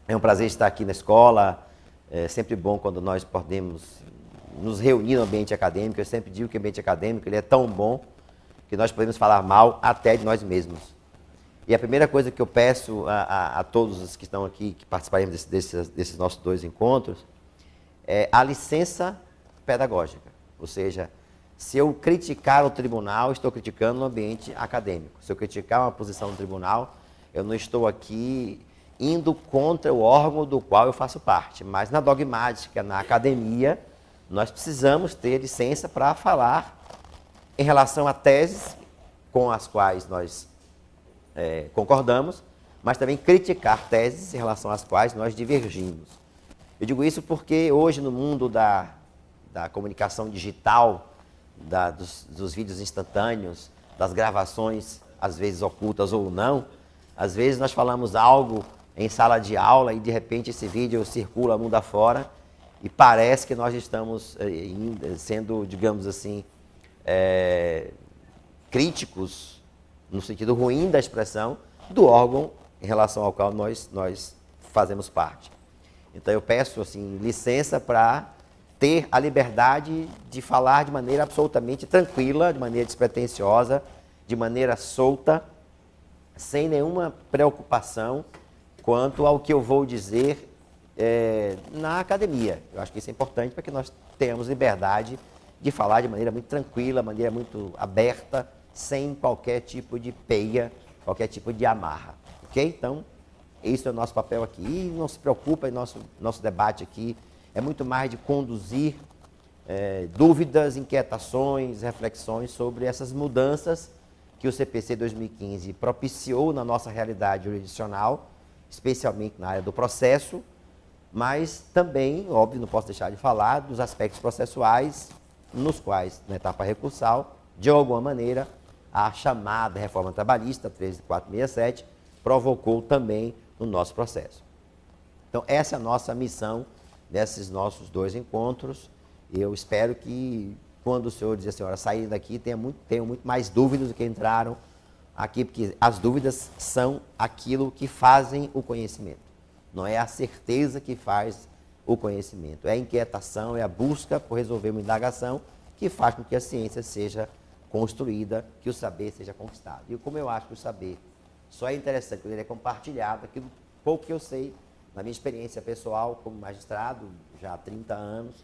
É um prazer estar aqui na escola. É sempre bom quando nós podemos nos reunir no ambiente acadêmico. Eu sempre digo que o ambiente acadêmico ele é tão bom que nós podemos falar mal até de nós mesmos. E a primeira coisa que eu peço a todos os que estão aqui, que participarem desses nossos dois encontros, é a licença pedagógica. Ou seja, se eu criticar o tribunal, estou criticando o ambiente acadêmico. Se eu criticar uma posição do tribunal, eu não estou aqui indo contra o órgão do qual eu faço parte. Mas na dogmática, na academia, nós precisamos ter licença para falar em relação a teses com as quais nós concordamos, mas também criticar teses em relação às quais nós divergimos. Eu digo isso porque hoje no mundo da comunicação digital, dos vídeos instantâneos, das gravações, às vezes ocultas ou não, às vezes nós falamos algo em sala de aula e de repente esse vídeo circula mundo afora e parece que nós estamos sendo, digamos assim, críticos, no sentido ruim da expressão, do órgão em relação ao qual nós fazemos parte. Então eu peço assim, licença para ter a liberdade de falar de maneira absolutamente tranquila, de maneira despretensiosa, de maneira solta, sem nenhuma preocupação quanto ao que eu vou dizer na academia. Eu acho que isso é importante para que nós tenhamos liberdade de falar de maneira muito tranquila, maneira muito aberta, sem qualquer tipo de peia, qualquer tipo de amarra. Ok? Então, esse é o nosso papel aqui. E não se preocupe, nosso debate aqui é muito mais de conduzir dúvidas, inquietações, reflexões sobre essas mudanças que o CPC 2015 propiciou na nossa realidade jurisdicional, especialmente na área do processo, mas também, óbvio, não posso deixar de falar dos aspectos processuais nos quais, na etapa recursal, de alguma maneira, a chamada reforma trabalhista 13467 provocou também no nosso processo. Então, essa é a nossa missão desses nossos dois encontros. Eu espero que, quando o senhor e a senhora saírem daqui, tenham muito mais dúvidas do que entraram aqui, porque as dúvidas são aquilo que fazem o conhecimento. Não é a certeza que faz o conhecimento, é a inquietação, é a busca por resolver uma indagação que faz com que a ciência seja construída, que o saber seja conquistado. E como eu acho que o saber só é interessante quando ele é compartilhado, aquilo pouco que eu sei, na minha experiência pessoal como magistrado, já há 30 anos,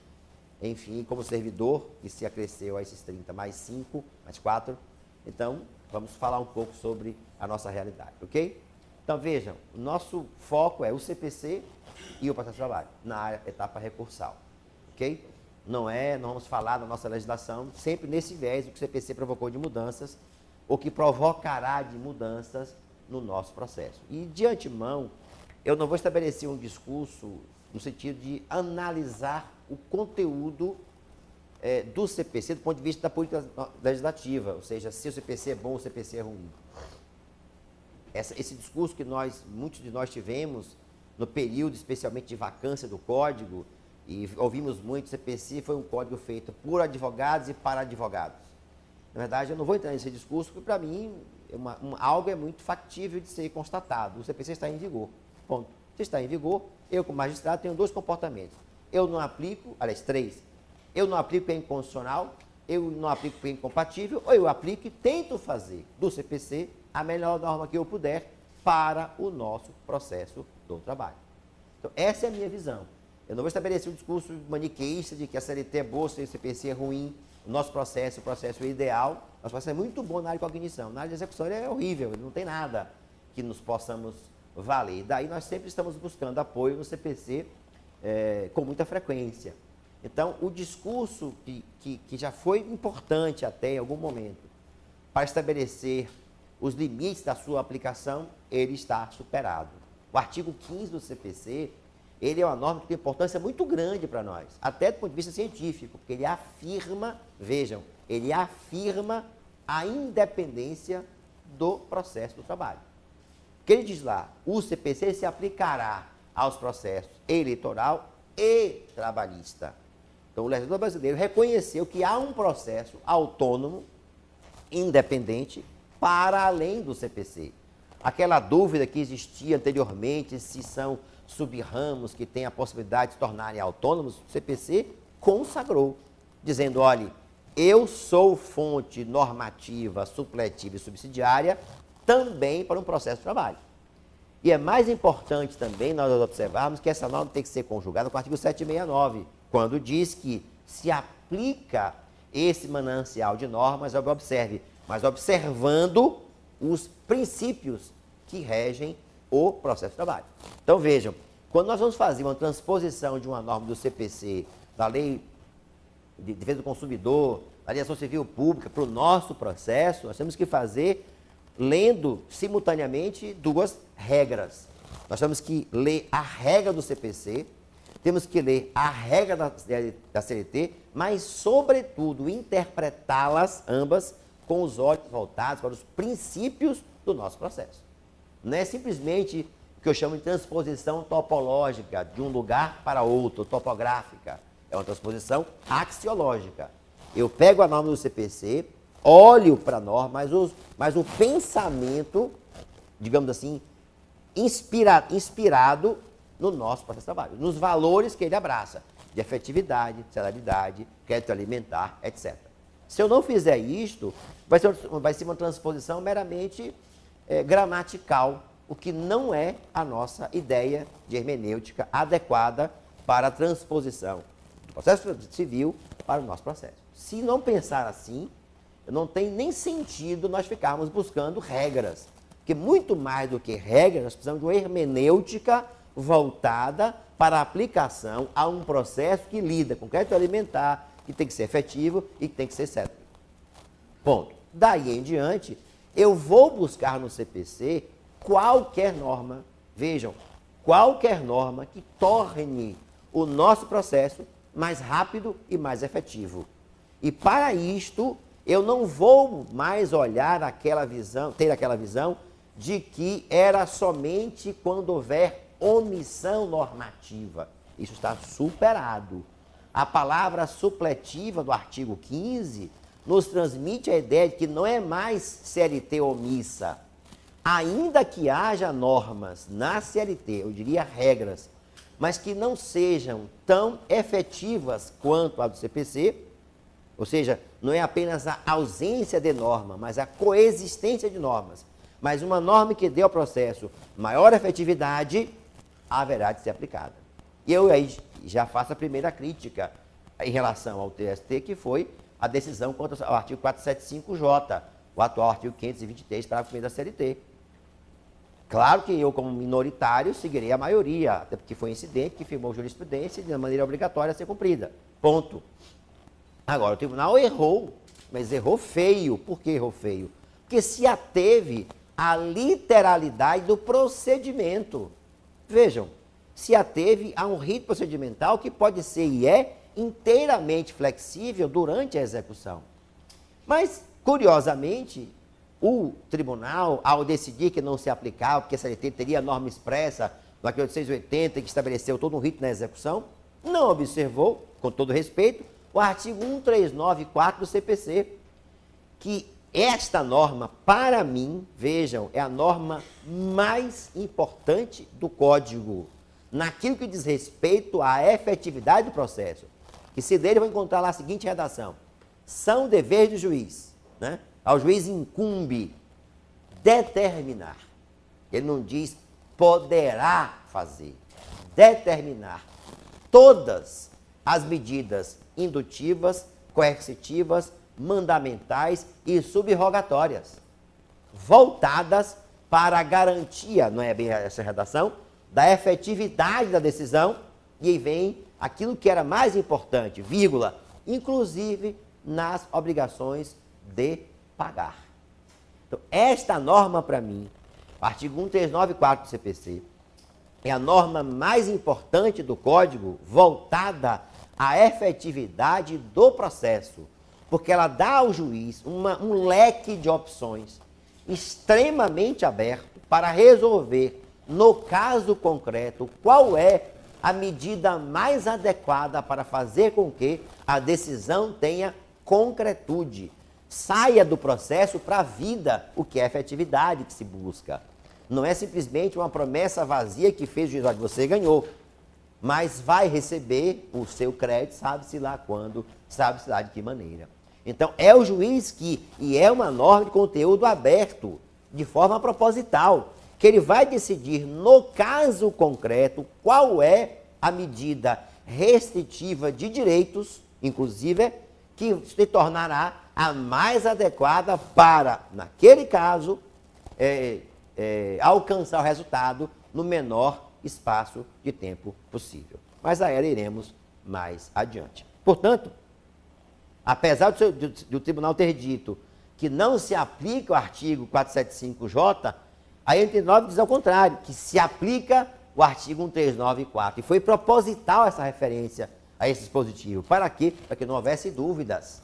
enfim, como servidor, que se acresceu a esses 30, mais 5, mais 4. Então, vamos falar um pouco sobre a nossa realidade, ok? Então, vejam, o nosso foco é o CPC e o processo de trabalho, na etapa recursal, ok? Não vamos falar da nossa legislação sempre nesse viés do que o CPC provocou de mudanças, ou que provocará de mudanças no nosso processo. E, de antemão, eu não vou estabelecer um discurso no sentido de analisar o conteúdo do CPC do ponto de vista da política legislativa, ou seja, se o CPC é bom ou o CPC é ruim. Esse discurso que muitos de nós tivemos no período, especialmente de vacância do código, e ouvimos muito, o CPC foi um código feito por advogados e para advogados. Na verdade, eu não vou entrar nesse discurso, porque para mim algo é muito factível de ser constatado. O CPC está em vigor. Ponto. Se está em vigor, eu como magistrado tenho dois comportamentos. Eu não aplico, aliás, 3. Eu não aplico porque é inconstitucional, eu não aplico porque é incompatível, ou eu aplico e tento fazer do CPC a melhor norma que eu puder para o nosso processo do trabalho. Então, essa é a minha visão. Eu não vou estabelecer um discurso maniqueísta de que a CLT é boa, o CPC é ruim, o nosso processo, o processo é ideal. O nosso processo é muito bom na área de cognição. Na área de execução ele é horrível, ele não tem nada que nos possamos valer. Daí nós sempre estamos buscando apoio no CPC com muita frequência. Então, o discurso que já foi importante até em algum momento para estabelecer os limites da sua aplicação, ele está superado. O artigo 15 do CPC, ele é uma norma que tem importância muito grande para nós, até do ponto de vista científico, porque ele afirma, vejam, ele afirma a independência do processo do trabalho. Porque ele diz lá, o CPC se aplicará aos processos eleitoral e trabalhista. Então, o legislador brasileiro reconheceu que há um processo autônomo, independente, para além do CPC. Aquela dúvida que existia anteriormente, se são sub-ramos que têm a possibilidade de se tornarem autônomos, o CPC consagrou, dizendo, olha, eu sou fonte normativa, supletiva e subsidiária também para um processo de trabalho. E é mais importante também nós observarmos que essa norma tem que ser conjugada com o artigo 769, quando diz que se aplica esse manancial de normas, observe, mas observando os princípios que regem o processo de trabalho. Então vejam, quando nós vamos fazer uma transposição de uma norma do CPC, da Lei de Defesa do Consumidor, da Ação Civil Pública, para o nosso processo, nós temos que fazer lendo simultaneamente duas regras. Nós temos que ler a regra do CPC, temos que ler a regra da CLT, mas, sobretudo, interpretá-las ambas com os olhos voltados para os princípios do nosso processo. Não é simplesmente o que eu chamo de transposição topológica, de um lugar para outro, topográfica. É uma transposição axiológica. Eu pego a norma do CPC, olho para a norma, mas o pensamento, digamos assim, inspirado no nosso processo de trabalho, nos valores que ele abraça, de efetividade, celeridade, crédito alimentar, etc. Se eu não fizer isto, vai ser uma transposição meramente gramatical, o que não é a nossa ideia de hermenêutica adequada para a transposição do processo civil para o nosso processo. Se não pensar assim, não tem nem sentido nós ficarmos buscando regras, porque muito mais do que regras, nós precisamos de uma hermenêutica voltada para a aplicação a um processo que lida com crédito alimentar, que tem que ser efetivo e que tem que ser célebre. Ponto. Daí em diante, eu vou buscar no CPC qualquer norma, vejam, qualquer norma que torne o nosso processo mais rápido e mais efetivo. E para isto, eu não vou mais olhar ter aquela visão de que era somente quando houver omissão normativa. Isso está superado. A palavra supletiva do artigo 15 nos transmite a ideia de que não é mais CLT omissa. Ainda que haja normas na CLT, eu diria regras, mas que não sejam tão efetivas quanto a do CPC, ou seja, não é apenas a ausência de norma, mas a coexistência de normas. Mas uma norma que dê ao processo maior efetividade, haverá de ser aplicada. E eu aí já faço a primeira crítica em relação ao TST, que foi a decisão contra o artigo 475J, o atual artigo 523, parágrafo 1º da CLT. Claro que eu, como minoritário, seguirei a maioria, até porque foi um incidente que firmou jurisprudência de maneira obrigatória a ser cumprida. Ponto. Agora, o tribunal errou, mas errou feio. Por que errou feio? Porque se ateve à literalidade do procedimento. Vejam, se ateve a um rito procedimental que pode ser e é inteiramente flexível durante a execução. Mas, curiosamente, o tribunal, ao decidir que não se aplicava, porque a CLT teria norma expressa no artigo 880, que estabeleceu todo um rito na execução, não observou, com todo respeito, o artigo 1394 do CPC, que esta norma, para mim, vejam, é a norma mais importante do Código, naquilo que diz respeito à efetividade do processo. Que se dele eu vou encontrar lá a seguinte redação: são deveres do juiz, né? Ao juiz incumbe determinar. Ele não diz poderá fazer. Determinar todas as medidas indutivas, coercitivas, mandamentais e subrogatórias, voltadas para a garantia, não é bem essa redação, da efetividade da decisão, e aí vem aquilo que era mais importante, vírgula, inclusive nas obrigações de pagar. Então, esta norma, para mim, o artigo 1394 do CPC, é a norma mais importante do Código voltada à efetividade do processo, porque ela dá ao juiz um leque de opções extremamente aberto para resolver, no caso concreto, qual é a medida mais adequada para fazer com que a decisão tenha concretude, saia do processo para a vida, o que é efetividade que se busca. Não é simplesmente uma promessa vazia que fez o juiz, olha, você ganhou, mas vai receber o seu crédito, sabe-se lá quando, sabe-se lá de que maneira. Então, é o juiz e é uma norma de conteúdo aberto, de forma proposital, que ele vai decidir, no caso concreto, qual é a medida restritiva de direitos, inclusive, que se tornará a mais adequada para, naquele caso, alcançar o resultado no menor espaço de tempo possível. Mas a ela iremos mais adiante. Portanto, apesar do tribunal ter dito que não se aplica o artigo 475J, a 89 diz ao contrário, que se aplica o artigo 139.4. E foi proposital essa referência a esse dispositivo. Para quê? Para que não houvesse dúvidas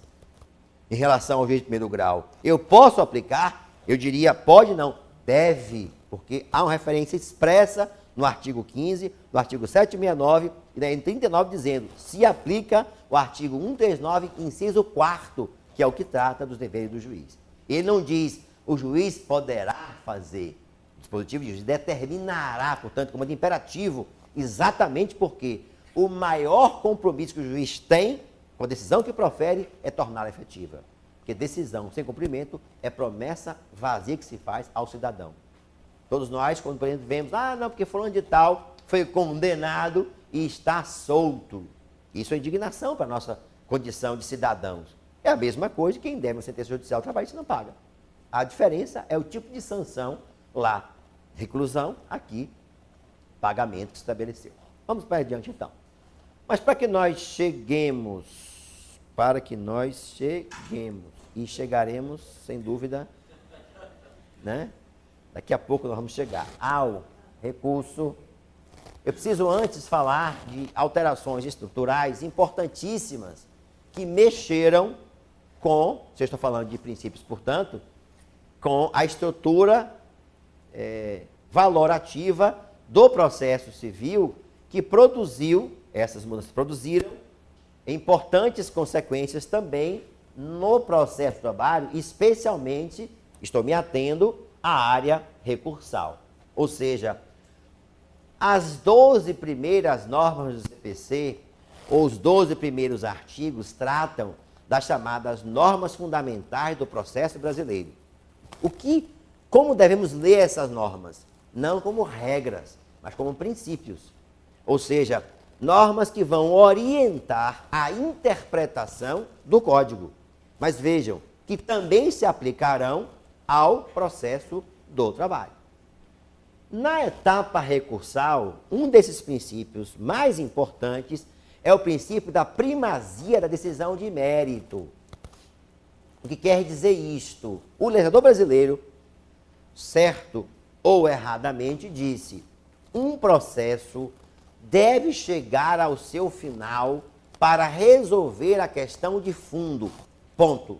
em relação ao juiz de primeiro grau. Eu posso aplicar? Eu diria, pode não, deve, porque há uma referência expressa no artigo 15, no artigo 769 e na 39 dizendo, se aplica o artigo 139, inciso 4º, que é o que trata dos deveres do juiz. Ele não diz, o juiz poderá fazer. O dispositivo diz, determinará, portanto, como de imperativo, exatamente porque o maior compromisso que o juiz tem com a decisão que profere é torná-la efetiva. Porque decisão sem cumprimento é promessa vazia que se faz ao cidadão. Todos nós, quando por exemplo, vemos, não, porque fulano de tal foi condenado e está solto. Isso é indignação para a nossa condição de cidadãos. É a mesma coisa que quem deve uma sentença judicial trabalha e não paga. A diferença é o tipo de sanção lá. Reclusão, aqui, pagamento que se estabeleceu. Vamos para adiante então. Mas para que nós cheguemos, e chegaremos, sem dúvida, né? Daqui a pouco nós vamos chegar ao recurso. Eu preciso antes falar de alterações estruturais importantíssimas que mexeram com, se eu estou falando de princípios, portanto, com a estrutura valorativa do processo civil que produziu, essas mudanças produziram importantes consequências também no processo de trabalho, especialmente, estou me atendo à área recursal. Ou seja, as 12 primeiras normas do CPC, ou os 12 primeiros artigos, tratam das chamadas normas fundamentais do processo brasileiro. Como devemos ler essas normas? Não como regras, mas como princípios. Ou seja, normas que vão orientar a interpretação do Código. Mas vejam, que também se aplicarão ao processo do trabalho. Na etapa recursal, um desses princípios mais importantes é o princípio da primazia da decisão de mérito. O que quer dizer isto? O legislador brasileiro, certo ou erradamente, disse: um processo deve chegar ao seu final para resolver a questão de fundo. Ponto.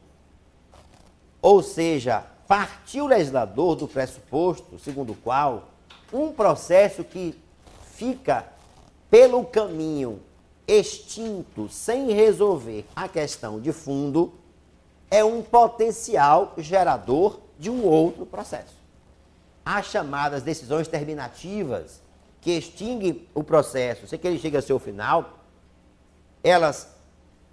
Ou seja, partiu o legislador do pressuposto segundo o qual um processo que fica pelo caminho extinto, sem resolver a questão de fundo, é um potencial gerador de um outro processo. As chamadas decisões terminativas, que extinguem o processo sem que ele chegue ao seu final, elas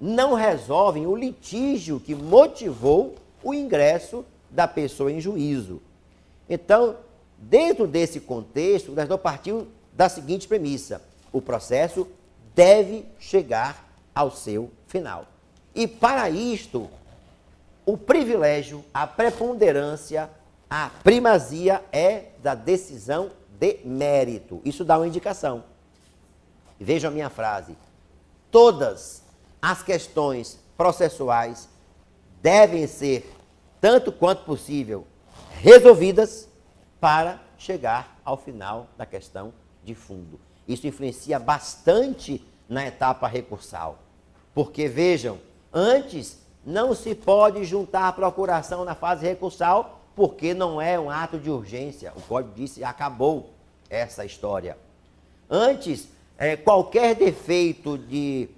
não resolvem o litígio que motivou o ingresso da pessoa em juízo. Então, dentro desse contexto, o legislador partiu da seguinte premissa: o processo deve chegar ao seu final. E para isto, o privilégio, a preponderância, a primazia é da decisão de mérito. Isso dá uma indicação. Vejam a minha frase. Todas as questões processuais devem ser, tanto quanto possível, resolvidas para chegar ao final da questão de fundo. Isso influencia bastante na etapa recursal. Porque, vejam, antes não se pode juntar a procuração na fase recursal, porque não é um ato de urgência. O Código disse, acabou essa história. Antes, qualquer defeito de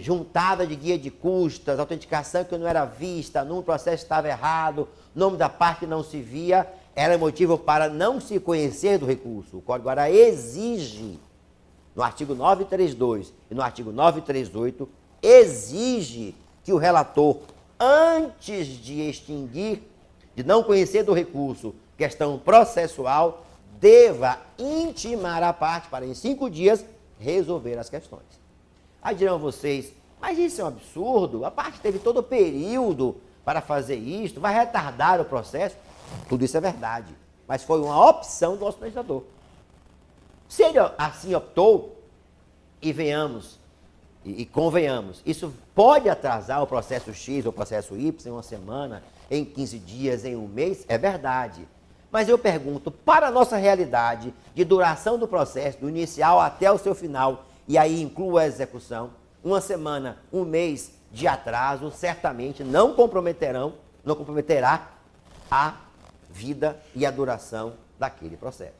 juntada de guia de custas, autenticação que não era vista, num processo estava errado, nome da parte não se via, era motivo para não se conhecer do recurso. O Código-Guará exige, no artigo 932 e no artigo 938, exige que o relator, antes de extinguir, de não conhecer do recurso, questão processual, deva intimar a parte para, em 5 dias, resolver as questões. Aí dirão vocês, mas isso é um absurdo, a parte teve todo o período para fazer isto, vai retardar o processo. Tudo isso é verdade, mas foi uma opção do nosso legislador. Se ele assim optou, e venhamos, e convenhamos, isso pode atrasar o processo X ou o processo Y em uma semana, em 15 dias, em um mês, é verdade. Mas eu pergunto, para a nossa realidade de duração do processo, do inicial até o seu final, e aí incluo a execução, uma semana, um mês de atraso, certamente não comprometerá a vida e a duração daquele processo.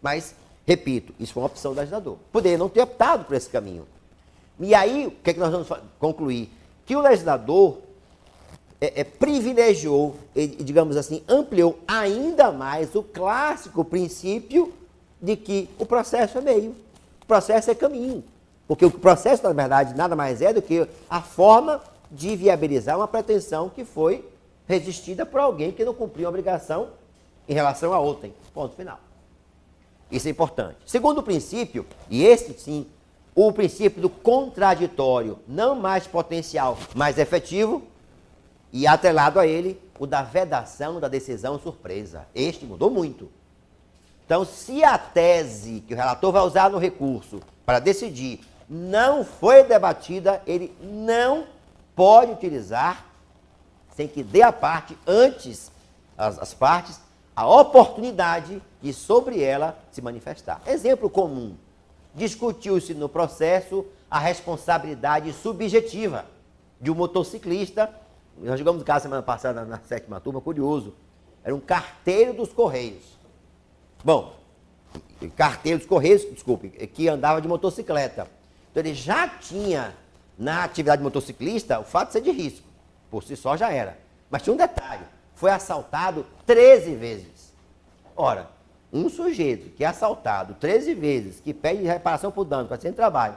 Mas, repito, isso foi uma opção do legislador. Poderia não ter optado por esse caminho. E aí, o que é que nós vamos concluir? Que o legislador privilegiou, digamos assim, ampliou ainda mais o clássico princípio de que o processo é meio, o processo é caminho. Porque o processo, na verdade, nada mais é do que a forma de viabilizar uma pretensão que foi resistida por alguém que não cumpriu a obrigação em relação a outrem. Ponto final. Isso é importante. Segundo princípio, e esse sim, o princípio do contraditório, não mais potencial, mas efetivo, e atrelado a ele, o da vedação da decisão surpresa. Este mudou muito. Então, se a tese que o relator vai usar no recurso para decidir não foi debatida, ele não pode utilizar, sem que dê a parte, antes, as partes, a oportunidade de sobre ela se manifestar. Exemplo comum. Discutiu-se no processo a responsabilidade subjetiva de um motociclista. Nós jogamos o caso semana passada na 7ª turma, curioso. Era um carteiro dos Correios. Bom, carteiro dos Correios, desculpe, que andava de motocicleta. Então ele já tinha, na atividade motociclista, o fato de ser de risco. Por si só já era. Mas tinha um detalhe, foi assaltado 13 vezes. Ora, um sujeito que é assaltado 13 vezes, que pede reparação por dano para ser em trabalho,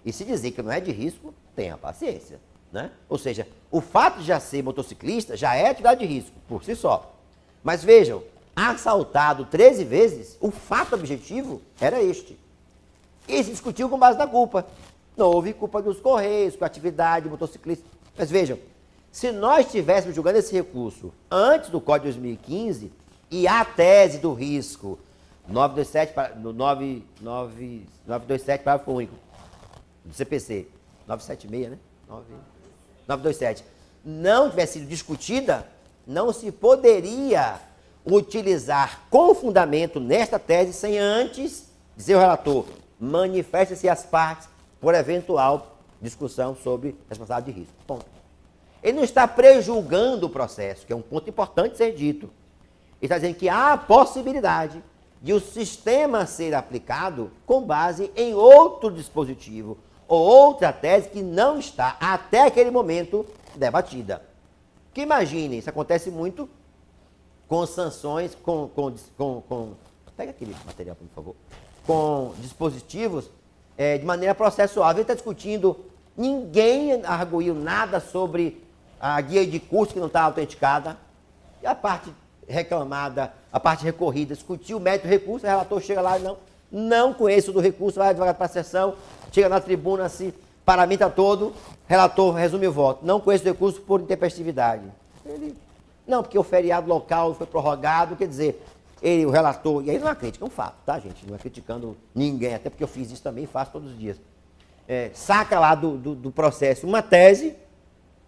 e se dizer que não é de risco, tenha paciência. Né? Ou seja, o fato de já ser motociclista já é atividade de risco, por si só. Mas vejam, assaltado 13 vezes, o fato objetivo era este. E se discutiu com base na culpa. Não houve culpa dos Correios, com a atividade motociclista. Mas vejam, se nós estivéssemos julgando esse recurso antes do Código de 2015 e a tese do risco 927, parágrafo único do CPC, 976, né? 927, não tivesse sido discutida, não se poderia utilizar com fundamento nesta tese sem antes dizer ao relator, manifeste-se as partes por eventual discussão sobre responsabilidade de risco. Ponto. Ele não está prejulgando o processo, que é um ponto importante ser dito. Ele está dizendo que há a possibilidade de o sistema ser aplicado com base em outro dispositivo ou outra tese que não está, até aquele momento, debatida. Que imaginem, isso acontece muito com sanções, pega aquele material, por favor, com dispositivos de maneira processual. A gente está discutindo, ninguém arguiu nada sobre a guia de curso que não está autenticada, e a parte reclamada, a parte recorrida, discutiu o mérito do recurso, o relator chega lá e não conheço do recurso, vai advogado para a sessão, chega na tribuna, se paramenta todo, relator resume o voto, não conheço o recurso por intempestividade. Não, porque o feriado local foi prorrogado, quer dizer, o relator, e aí não é crítica, é um fato, tá, gente? Não é criticando ninguém, até porque eu fiz isso também, faço todos os dias. Saca lá do processo uma tese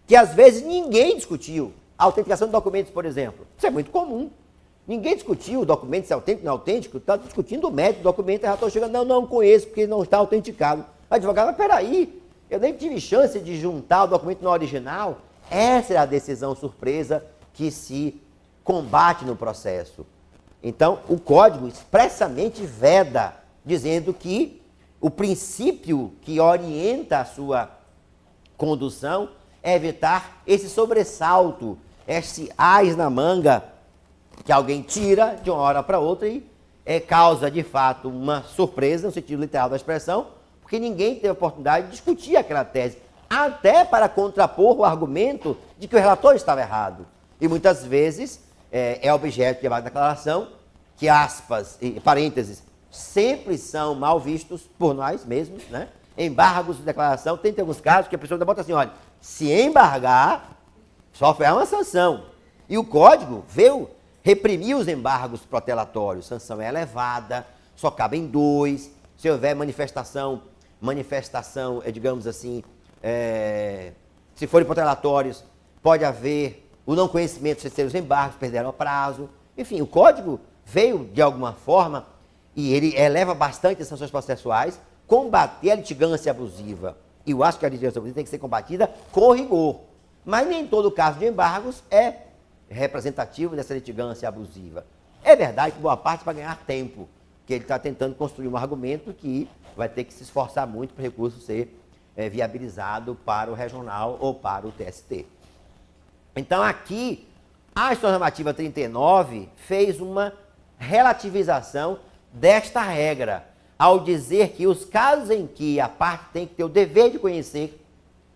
que às vezes ninguém discutiu. A autenticação de documentos, por exemplo. Isso é muito comum. Ninguém discutiu o documento, se é autêntico ou não é autêntico, está discutindo o mérito do documento, o relator chega, não conheço, porque não está autenticado. O advogado, mas peraí, eu nem tive chance de juntar o documento no original. Essa é a decisão surpresa que se combate no processo. Então, o Código expressamente veda, dizendo que o princípio que orienta a sua condução é evitar esse sobressalto, esse ás na manga, que alguém tira de uma hora para outra e causa, de fato, uma surpresa, no sentido literal da expressão, porque ninguém teve a oportunidade de discutir aquela tese, até para contrapor o argumento de que o relator estava errado. E muitas vezes é objeto de debate da declaração que aspas e parênteses sempre são mal vistos por nós mesmos, né? Embargos de declaração, tem alguns casos que a pessoa ainda bota assim, olha, se embargar, sofre uma sanção. E o Código veio reprimir os embargos protelatórios, sanção é elevada, só cabem 2, se houver manifestação, digamos assim, se forem protelatórios, pode haver o não conhecimento de terceiros embargos, perderam o prazo. Enfim, o Código veio, de alguma forma, e ele eleva bastante as sanções processuais, combater a litigância abusiva. E eu acho que a litigância abusiva tem que ser combatida com rigor. Mas nem todo caso de embargos é representativo dessa litigância abusiva. É verdade que boa parte vai ganhar tempo, que ele está tentando construir um argumento que vai ter que se esforçar muito para o recurso ser viabilizado para o regional ou para o TST. Então, aqui, a Instrução Normativa 39 fez uma relativização desta regra, ao dizer que os casos em que a parte tem que ter o dever de conhecer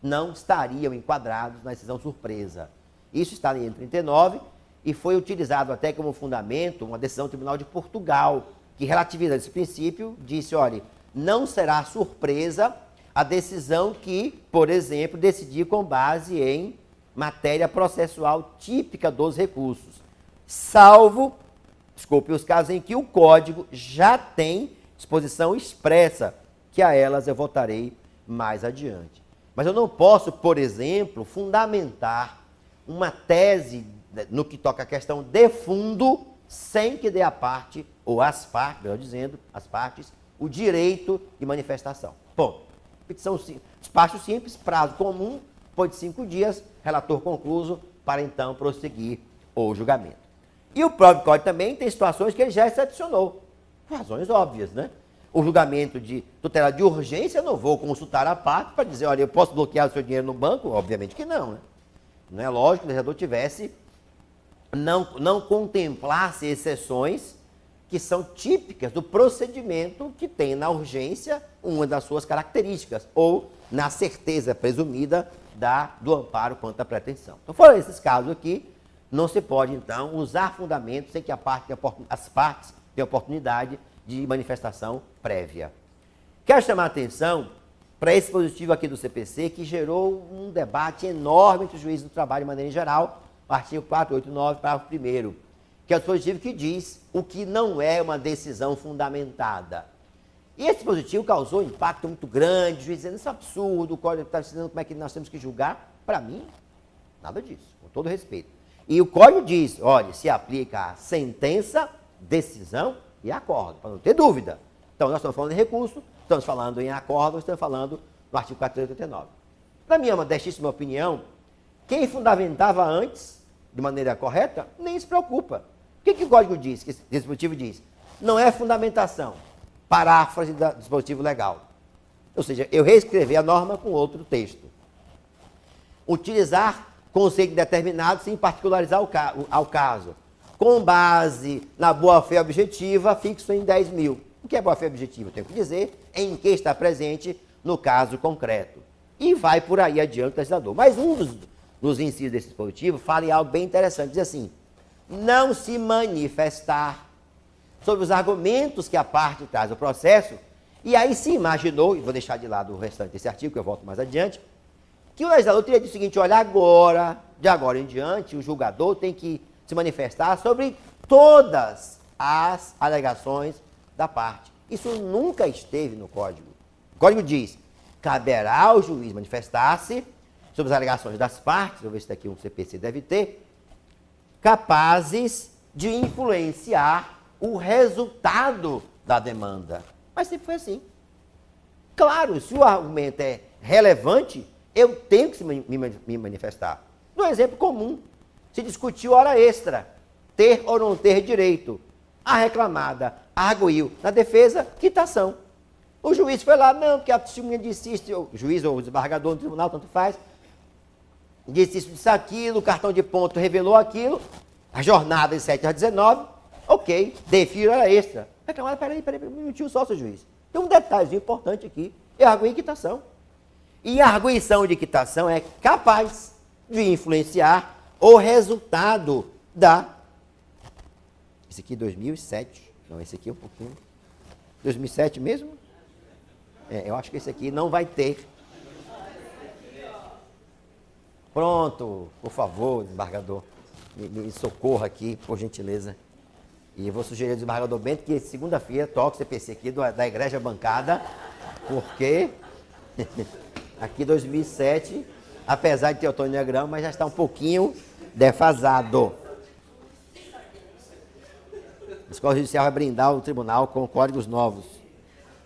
não estariam enquadrados na decisão surpresa. Isso está na lei 39 e foi utilizado até como fundamento uma decisão do Tribunal de Portugal, que relativiza esse princípio, disse, olha, não será surpresa a decisão que, por exemplo, decidir com base em matéria processual típica dos recursos, salvo, os casos em que o Código já tem disposição expressa, que a elas eu voltarei mais adiante. Mas eu não posso, por exemplo, fundamentar uma tese no que toca a questão de fundo, sem que dê a parte, ou as partes, melhor dizendo, as partes, o direito de manifestação. Bom, petição despacho simples, prazo comum, depois de 5 dias, relator concluso, para então prosseguir o julgamento. E o próprio Código também tem situações que ele já excepcionou, por razões óbvias, né? O julgamento de tutela de urgência, eu não vou consultar a parte para dizer, olha, eu posso bloquear o seu dinheiro no banco? Obviamente que não, né? Não é lógico que o legislador tivesse, não contemplasse exceções que são típicas do procedimento que tem na urgência uma das suas características, ou na certeza presumida do amparo quanto à pretensão. Então, fora esses casos aqui, não se pode, então, usar fundamentos sem que as partes tenham oportunidade de manifestação prévia. Quero chamar a atenção para esse dispositivo aqui do CPC, que gerou um debate enorme entre os juízes do trabalho de maneira geral, o artigo 489, parágrafo 1º, que é o dispositivo que diz o que não é uma decisão fundamentada. E esse dispositivo causou um impacto muito grande, o juiz dizendo, isso é absurdo, o Código está ensinando como é que nós temos que julgar. Para mim, nada disso, com todo respeito. E o Código diz, olha, se aplica a sentença, decisão e acordo, para não ter dúvida. Então, nós estamos falando em recurso, estamos falando em acordo, estamos falando no artigo 489. Na minha modestíssima opinião, quem fundamentava antes, de maneira correta, nem se preocupa. O que o Código diz, que esse dispositivo diz? Não é fundamentação, paráfrase do dispositivo legal. Ou seja, eu reescrever a norma com outro texto. Utilizar conceito determinado sem particularizar ao caso. Com base na boa-fé objetiva, fixo em 10 mil. O que é boa-fé objetiva? Eu tenho que dizer em que está presente no caso concreto. E vai por aí adiante o legislador. Mas um dos incisos desse dispositivo fala em algo bem interessante. Diz assim, não se manifestar sobre os argumentos que a parte traz do processo. E aí se imaginou, e vou deixar de lado o restante desse artigo, que eu volto mais adiante, que o legislador teria dito o seguinte, olha, de agora em diante, o julgador tem que se manifestar sobre todas as alegações da parte. Isso nunca esteve no Código. O Código diz, caberá ao juiz manifestar-se sobre as alegações das partes, vou ver se daqui um CPC deve ter, capazes de influenciar o resultado da demanda. Mas sempre foi assim. Claro, se o argumento é relevante, eu tenho que me manifestar. No exemplo comum, se discutiu hora extra, ter ou não ter direito. A reclamada arguiu na defesa, quitação. O juiz foi lá, não, porque a testemunha disse isso, o juiz ou o desembargador no tribunal, tanto faz, disse isso, disse aquilo, o cartão de ponto revelou aquilo, a jornada de 7 às 19, ok, defiro hora extra. Reclamar, peraí, um minutinho só, seu juiz. Tem um detalhezinho importante aqui, é a arguição de quitação. E a arguição de quitação é capaz de influenciar o resultado da... Esse aqui é 2007, não, esse aqui é um pouquinho... 2007 mesmo? Eu acho que esse aqui não vai ter. Pronto, por favor, desembargador, me socorra aqui, por gentileza. E eu vou sugerir ao desembargador Bento que segunda-feira toque o CPC aqui da igreja bancada, porque aqui 2007, apesar de ter Antônio Negrão, mas já está um pouquinho defasado. A Escola Judicial vai brindar o tribunal com códigos novos,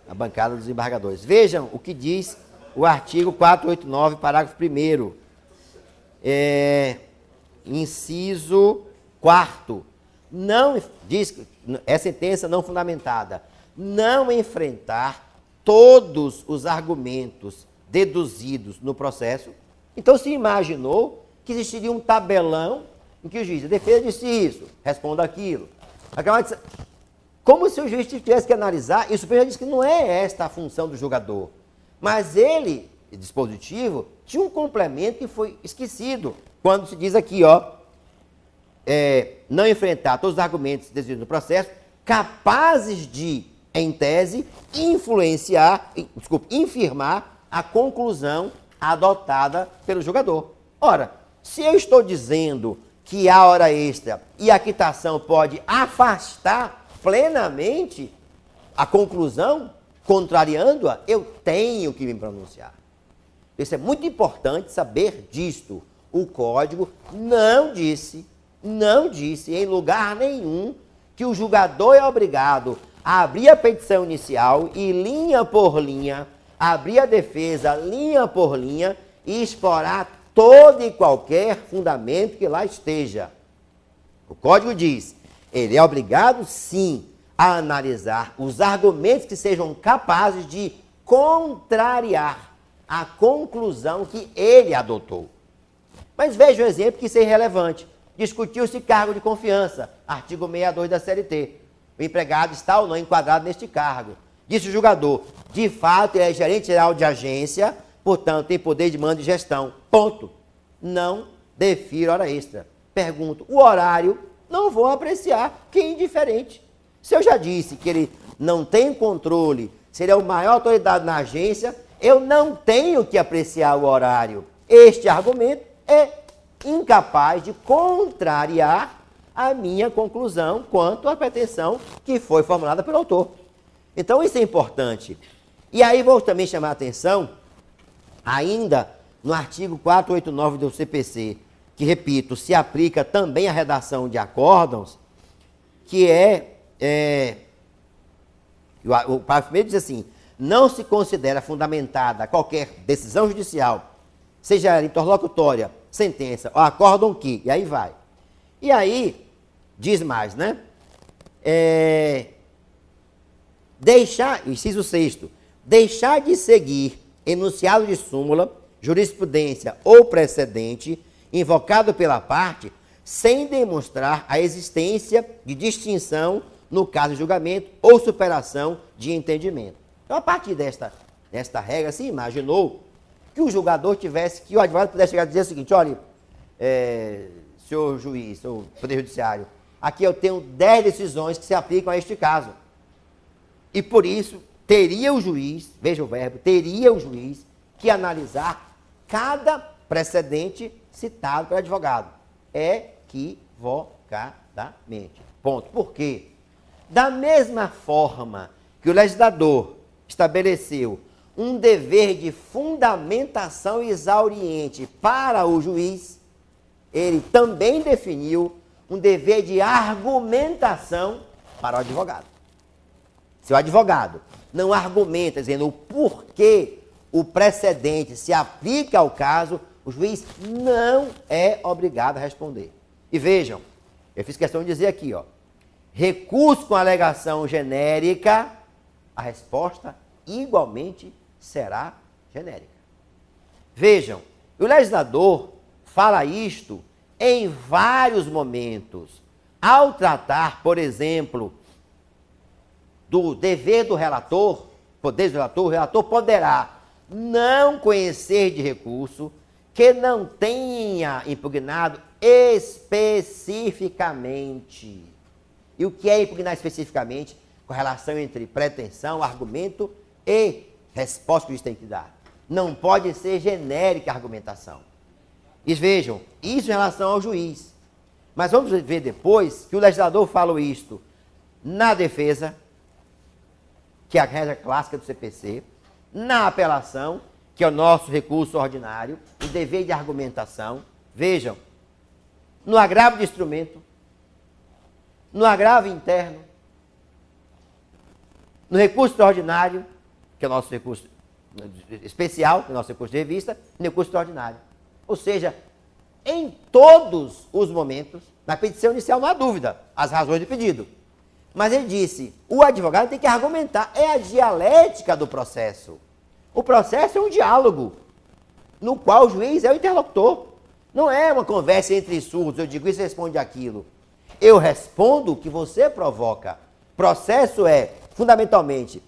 a bancada dos desembargadores. Vejam o que diz o artigo 489, parágrafo 1º. Inciso 4º. Não, diz, é sentença não fundamentada. Não enfrentar todos os argumentos deduzidos no processo. Então se imaginou que existiria um tabelão em que o juiz, a defesa disse isso, responda aquilo. Como se o juiz tivesse que analisar, e o Supremo já disse que não é esta a função do julgador. Mas ele, dispositivo, tinha um complemento que foi esquecido. Quando se diz aqui, não enfrentar todos os argumentos deduzidos no processo, capazes de, em tese, infirmar a conclusão adotada pelo julgador. Ora, se eu estou dizendo que a hora extra e a quitação pode afastar plenamente a conclusão, contrariando-a, eu tenho que me pronunciar. Isso é muito importante saber disto. O Código não disse em lugar nenhum que o julgador é obrigado a abrir a petição inicial e linha por linha, abrir a defesa linha por linha e explorar todo e qualquer fundamento que lá esteja. O Código diz, ele é obrigado sim a analisar os argumentos que sejam capazes de contrariar a conclusão que ele adotou. Mas veja um exemplo que isso é irrelevante. Discutiu-se cargo de confiança, artigo 62 da CLT. O empregado está ou não enquadrado neste cargo. Disse o julgador, de fato ele é gerente geral de agência, portanto tem poder de mando e gestão. Ponto. Não defiro hora extra. Pergunto, o horário não vou apreciar, que é indiferente. Se eu já disse que ele não tem controle, se ele é o maior autoridade na agência, eu não tenho que apreciar o horário. Este argumento é incapaz de contrariar a minha conclusão quanto à pretensão que foi formulada pelo autor. Então isso é importante. E aí vou também chamar a atenção, ainda no artigo 489 do CPC, que, repito, se aplica também à redação de acórdãos, que o parágrafo primeiro diz assim, não se considera fundamentada qualquer decisão judicial, seja ela interlocutória, sentença ou acórdão que, e aí vai. E aí, diz mais, né? Inciso 6º, deixar de seguir enunciado de súmula, jurisprudência ou precedente invocado pela parte, sem demonstrar a existência de distinção no caso de julgamento ou superação de entendimento. Então, a partir desta regra, se imaginou que o julgador tivesse, que o advogado pudesse chegar e dizer o seguinte, olha, senhor juiz, senhor Poder Judiciário, aqui eu tenho 10 decisões que se aplicam a este caso. E por isso, teria o juiz, veja o verbo, teria o juiz que analisar cada precedente citado pelo advogado. Equivocadamente. Ponto. Por quê? Da mesma forma que o legislador estabeleceu um dever de fundamentação exauriente para o juiz, ele também definiu um dever de argumentação para o advogado. Se o advogado não argumenta dizendo o porquê o precedente se aplica ao caso, o juiz não é obrigado a responder. E vejam, eu fiz questão de dizer aqui, recurso com alegação genérica, a resposta igualmente será genérica. Vejam, o legislador fala isto em vários momentos, ao tratar, por exemplo, do dever do relator, poderes do relator, o relator poderá não conhecer de recurso que não tenha impugnado especificamente. E o que é impugnar especificamente? Correlação entre pretensão, argumento e resposta que o juiz tem que dar. Não pode ser genérica a argumentação. E vejam, isso em relação ao juiz. Mas vamos ver depois que o legislador falou isto na defesa, que é a regra clássica do CPC, na apelação, que é o nosso recurso ordinário, o dever de argumentação. Vejam, no agravo de instrumento, no agravo interno, no recurso extraordinário, que é o nosso recurso especial, que é o nosso recurso de revista, e no recurso extraordinário. Ou seja, em todos os momentos, na petição inicial não há dúvida, as razões do pedido. Mas ele disse, o advogado tem que argumentar, é a dialética do processo. O processo é um diálogo, no qual o juiz é o interlocutor. Não é uma conversa entre surdos, eu digo isso e responde aquilo. Eu respondo o que você provoca. Processo é, fundamentalmente,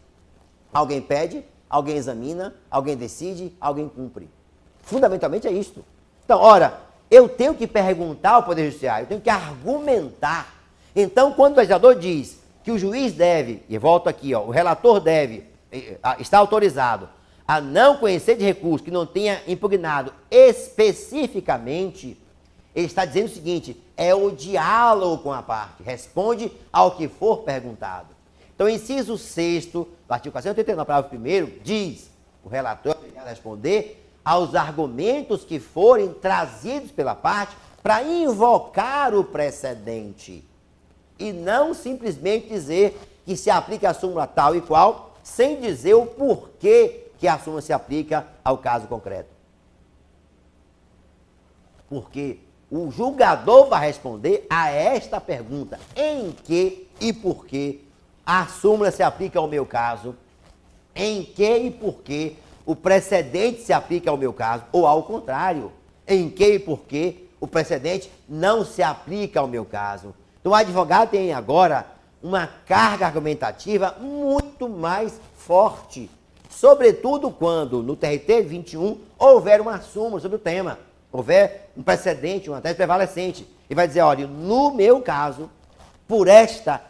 alguém pede, alguém examina, alguém decide, alguém cumpre. Fundamentalmente é isto. Então, ora, eu tenho que perguntar ao Poder Judiciário, eu tenho que argumentar. Então, quando o legislador diz que o juiz deve, e volto aqui, o relator deve, está autorizado a não conhecer de recurso que não tenha impugnado especificamente, ele está dizendo o seguinte, é o diálogo com a parte, responde ao que for perguntado. Então, inciso 6º do artigo 489, parágrafo 1º, diz, o relator é obrigado a responder aos argumentos que forem trazidos pela parte para invocar o precedente. E não simplesmente dizer que se aplica a súmula tal e qual, sem dizer o porquê que a súmula se aplica ao caso concreto. Porque o julgador vai responder a esta pergunta, em que e por que a súmula se aplica ao meu caso, em que e por que o precedente se aplica ao meu caso, ou ao contrário, em que e por que o precedente não se aplica ao meu caso. Então, o advogado tem agora uma carga argumentativa muito mais forte, sobretudo quando, no TRT 21, houver uma súmula sobre o tema, houver um precedente, uma tese prevalecente, e vai dizer, olha, no meu caso, por esta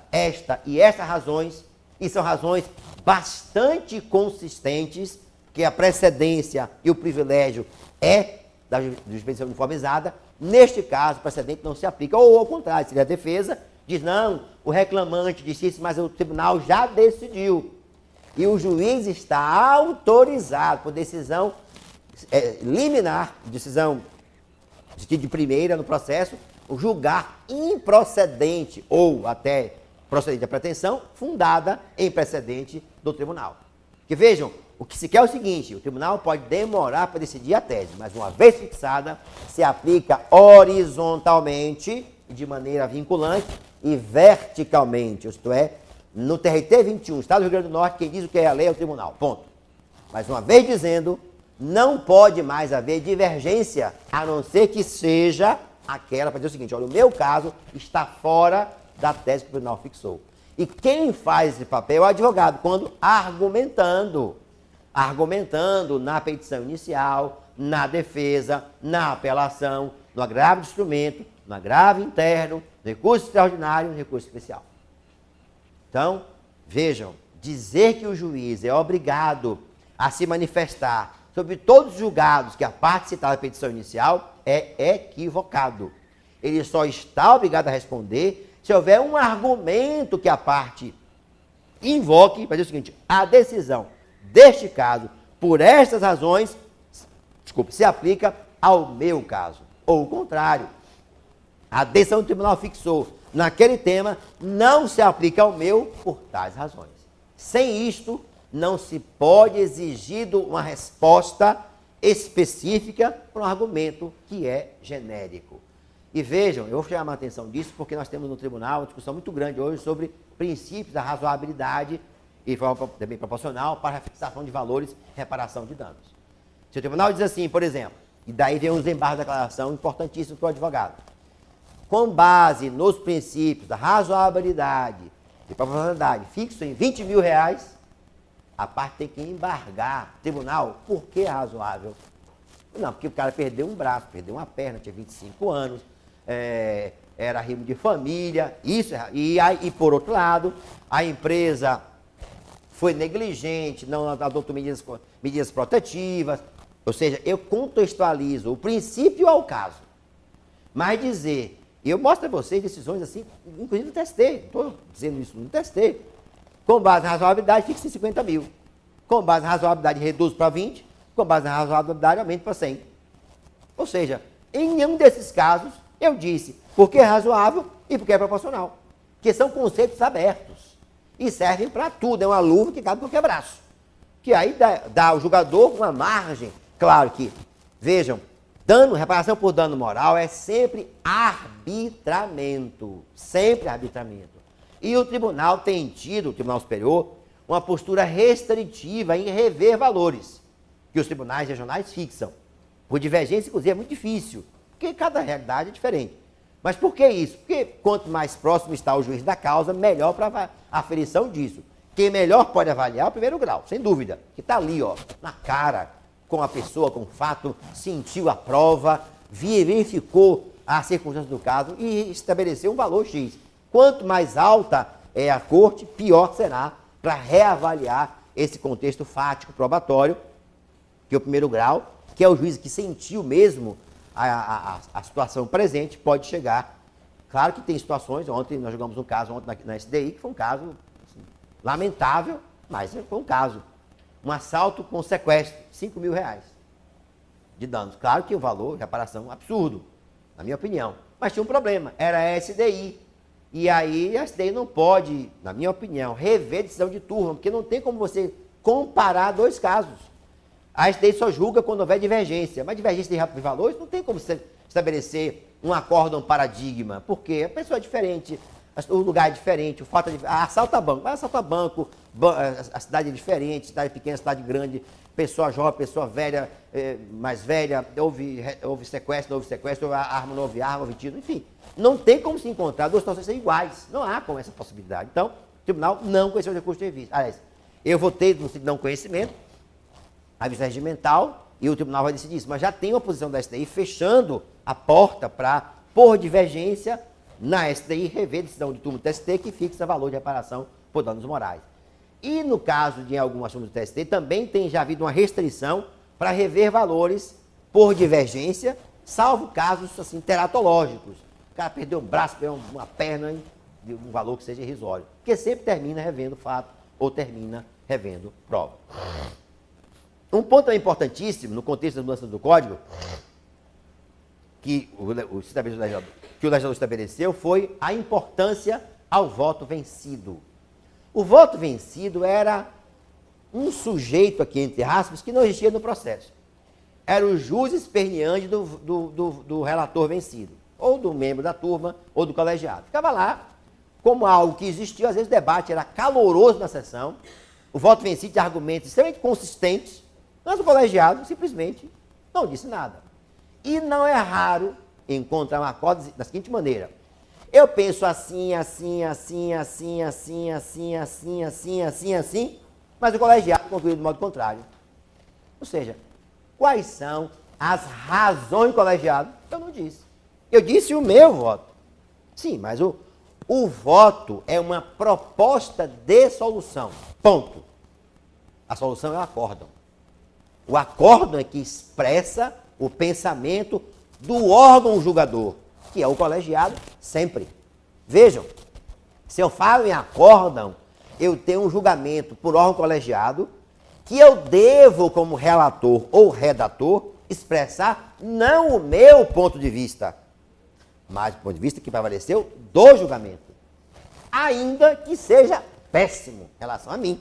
e estas razões, e são razões bastante consistentes, que a precedência e o privilégio é da jurisprudência uniformizada, neste caso, o precedente não se aplica. Ou, ao contrário, se a defesa diz, não, o reclamante disse isso, mas o tribunal já decidiu. E o juiz está autorizado, por decisão liminar, decisão de primeira no processo, julgar improcedente ou até procedente a pretensão, fundada em precedente do tribunal. Que vejam, o que se quer é o seguinte, o tribunal pode demorar para decidir a tese, mas uma vez fixada, se aplica horizontalmente, de maneira vinculante, e verticalmente, isto é, no TRT 21, Estado do Rio Grande do Norte, quem diz o que é a lei é o tribunal, ponto. Mas uma vez dizendo, não pode mais haver divergência, a não ser que seja aquela, para dizer o seguinte, olha, o meu caso está fora da tese que o tribunal fixou. E quem faz esse papel é o advogado, quando argumentando na petição inicial, na defesa, na apelação, no agravo de instrumento, no agravo interno, no recurso extraordinário e no recurso especial. Então, vejam, dizer que o juiz é obrigado a se manifestar sobre todos os julgados que a parte citada na petição inicial é equivocado. Ele só está obrigado a responder se houver um argumento que a parte invoque para dizer o seguinte, a decisão deste caso, por estas razões, se aplica ao meu caso. Ou o contrário, a decisão do tribunal fixou naquele tema, não se aplica ao meu por tais razões. Sem isto, não se pode exigir uma resposta específica para um argumento que é genérico. E vejam, eu vou chamar a atenção disso porque nós temos no tribunal uma discussão muito grande hoje sobre princípios da razoabilidade e forma também proporcional para a fixação de valores e reparação de danos. Se o tribunal diz assim, por exemplo, e daí vem um desembargo da declaração importantíssimo para o advogado. com base nos princípios da razoabilidade e proporcionalidade, fixo em R$20.000, a parte tem que embargar. Tribunal, por que razoável? Não, porque o cara perdeu um braço, perdeu uma perna, tinha 25 anos, era rimo de família, isso, e por outro lado, a empresa foi negligente, não adotou medidas protetivas, ou seja, eu contextualizo o princípio ao caso. Mas dizer, eu mostro a vocês decisões assim, inclusive no testei, estou dizendo isso no testei, com base na razoabilidade, fixa em 50 mil. Com base na razoabilidade, reduz para 20, com base na razoabilidade, aumenta para 100. Ou seja, em nenhum desses casos, eu disse porque é razoável e porque é proporcional. Que são conceitos abertos e servem para tudo. É uma luva que cabe em qualquer braço. Que aí dá ao julgador uma margem. Claro que, vejam, reparação por dano moral é sempre arbitramento. Sempre arbitramento. E o tribunal tem tido, o Tribunal Superior, uma postura restritiva em rever valores que os tribunais regionais fixam. Por divergência, inclusive, é muito difícil, porque cada realidade é diferente. Mas por que isso? Porque quanto mais próximo está o juiz da causa, melhor para a aferição disso. Quem melhor pode avaliar é o primeiro grau, sem dúvida, que está ali, ó, na cara, com a pessoa, com o fato, sentiu a prova, verificou as circunstâncias do caso e estabeleceu um valor X. Quanto mais alta é a corte, pior será para reavaliar esse contexto fático probatório, que é o primeiro grau, que é o juiz que sentiu mesmo a situação presente, pode chegar. Claro que tem situações, ontem nós jogamos um caso na SDI, que foi um caso assim, lamentável, mas foi um caso. Um assalto com sequestro, R$5.000 de danos. Claro que o valor de reparação absurdo, na minha opinião. Mas tinha um problema, era a SDI. E aí a SDI não pode, na minha opinião, rever decisão de turma, porque não tem como você comparar dois casos. A SDI só julga quando houver divergência, mas divergência de valores não tem como você estabelecer um acórdão paradigma, porque a pessoa é diferente, o lugar é diferente, o fato de assalta banco, vai assaltar banco, a cidade é diferente, cidade pequena, cidade grande, pessoa jovem, pessoa velha, mais velha, houve sequestro, não houve sequestro, houve arma, não houve arma, houve tiro, enfim. Não tem como se encontrar duas situações iguais, não há como essa possibilidade. Então, o tribunal não conheceu o recurso de revista. Aliás, eu votei no não conhecimento, a vista regimental, e o tribunal vai decidir isso, mas já tem uma posição da STI fechando a porta para, por divergência, na STI rever decisão de turma do TST que fixa valor de reparação por danos morais. E no caso de algumas turmas do TST, também tem já havido uma restrição para rever valores por divergência, salvo casos assim, teratológicos. O cara perdeu um braço, perdeu uma perna, de um valor que seja irrisório. Porque sempre termina revendo fato ou termina revendo prova. Um ponto importantíssimo no contexto das mudanças do Código, que o legislador estabeleceu, foi a importância ao voto vencido. O voto vencido era um sujeito aqui, entre aspas, que não existia no processo. Era o jus esperneante do relator vencido, ou do membro da turma, ou do colegiado. Ficava lá, como algo que existia, às vezes o debate era caloroso na sessão, o voto vencido de argumentos extremamente consistentes, mas o colegiado simplesmente não disse nada. E não é raro encontrar um acordo da seguinte maneira: eu penso assim, mas o colegiado concluiu do modo contrário. Ou seja, quais são as razões do colegiado? Eu não disse. Eu disse o meu voto. Sim, mas o voto é uma proposta de solução. Ponto. A solução é o acórdão. O acórdão é que expressa o pensamento do órgão julgador, que é o colegiado, sempre. Vejam, se eu falo em acórdão, eu tenho um julgamento por órgão colegiado que eu devo, como relator ou redator, expressar não o meu ponto de vista, mas o ponto de vista que prevaleceu do julgamento. Ainda que seja péssimo em relação a mim.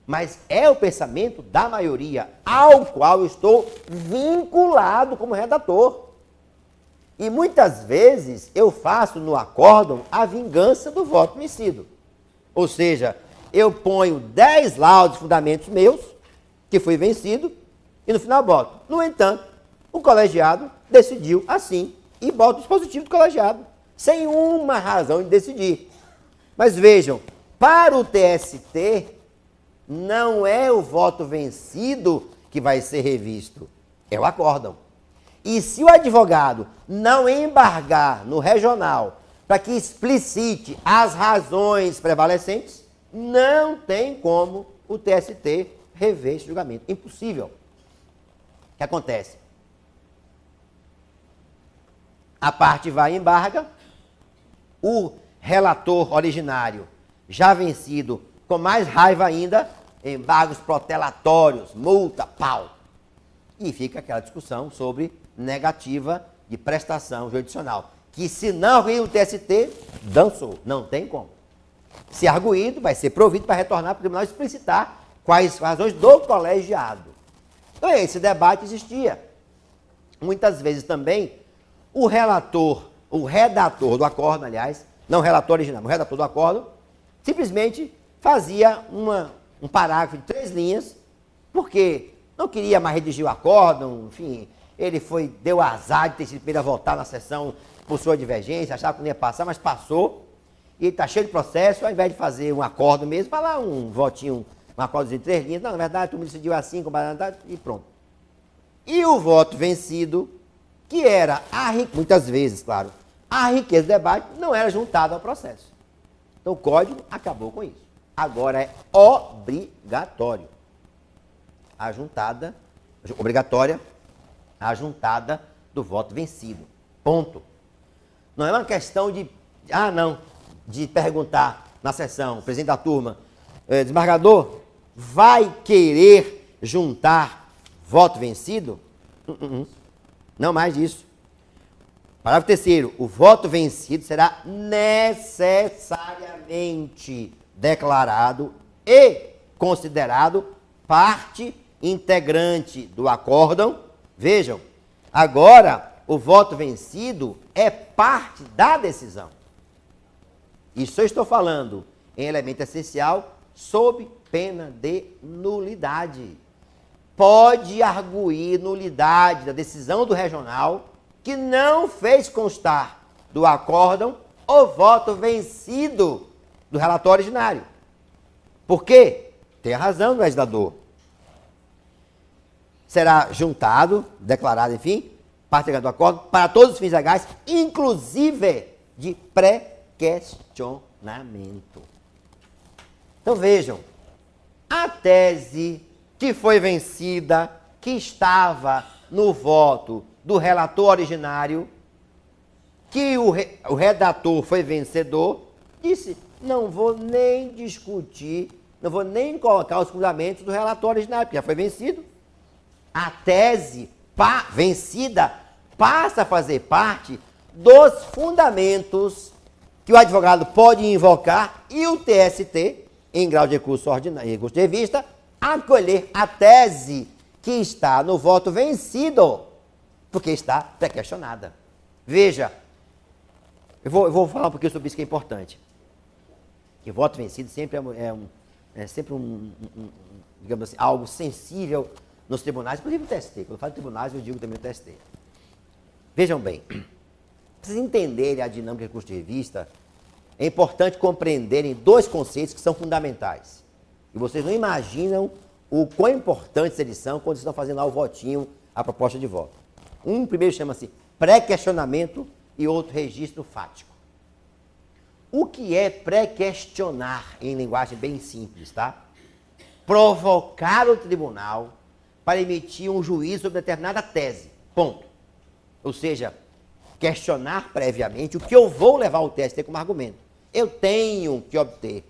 Mas é o pensamento da maioria ao qual eu estou vinculado como redator. E muitas vezes eu faço no acórdão a vingança do voto vencido. Ou seja, eu ponho 10 laudos, fundamentos meus, que fui vencido, e no final boto. No entanto, o colegiado decidiu assim, e bota o dispositivo do colegiado, sem uma razão de decidir. Mas vejam, para o TST, não é o voto vencido que vai ser revisto, é o acórdão. E se o advogado não embargar no regional para que explicite as razões prevalecentes, não tem como o TST rever esse julgamento. Impossível. O que acontece? A parte vai e embarga, o relator originário, já vencido, com mais raiva ainda, embargos protelatórios, multa, pau. E fica aquela discussão sobre negativa de prestação jurisdicional, que se não ir o TST, dançou, não tem como. Se arguído, vai ser provido para retornar para o tribunal explicitar quais razões do colegiado. Então esse debate existia. Muitas vezes também o relator, o redator do acórdão, aliás, não o relator original, o redator do acórdão, simplesmente fazia um parágrafo de 3 linhas, porque não queria mais redigir o acórdão, enfim, ele deu azar de ter sido primeiro a votar na sessão por sua divergência, achava que não ia passar, mas passou, e ele está cheio de processo, ao invés de fazer um acórdão mesmo, falar um votinho, um acórdão de 3 linhas, não, na verdade, tu me decidiu assim, com e pronto. E o voto vencido, que era, muitas vezes, claro, a riqueza do debate, não era juntado ao processo. Então o código acabou com isso. Agora é obrigatório obrigatória a juntada do voto vencido. Ponto. Não é uma questão de perguntar na sessão, o presidente da turma, desembargador, vai querer juntar voto vencido? Não mais disso. Parágrafo 3º, o voto vencido será necessariamente declarado e considerado parte integrante do acórdão. Vejam, agora o voto vencido é parte da decisão. Isso eu estou falando em elemento essencial sob pena de nulidade. Pode arguir nulidade da decisão do regional que não fez constar do acórdão o voto vencido do relator originário. Por quê? Tem a razão do legislador. Será juntado, declarado, enfim, parte do acórdão, para todos os fins legais, inclusive de pré-questionamento. Então vejam, a tese que foi vencida, que estava no voto do relator originário, que o redator foi vencedor, disse, não vou nem discutir, não vou nem colocar os fundamentos do relator originário, porque já foi vencido. A tese vencida passa a fazer parte dos fundamentos que o advogado pode invocar e o TST, em grau de recurso ordinário, recurso de revista, acolher a tese que está no voto vencido, porque está pré-questionada. Veja, eu vou falar um pouquinho sobre isso que é importante. Que o voto vencido sempre é sempre digamos assim, algo sensível nos tribunais, inclusive no TST. Quando eu falo de tribunais, eu digo também no TST. Vejam bem, para vocês entenderem a dinâmica do recurso de revista, é importante compreenderem 2 conceitos que são fundamentais. E vocês não imaginam o quão importantes eles são quando estão fazendo lá o votinho, a proposta de voto. Um primeiro chama-se pré-questionamento e outro registro fático. O que é pré-questionar em linguagem bem simples, tá? Provocar o tribunal para emitir um juízo sobre determinada tese. Ponto. Ou seja, questionar previamente o que eu vou levar ao TST como argumento. Eu tenho que obter.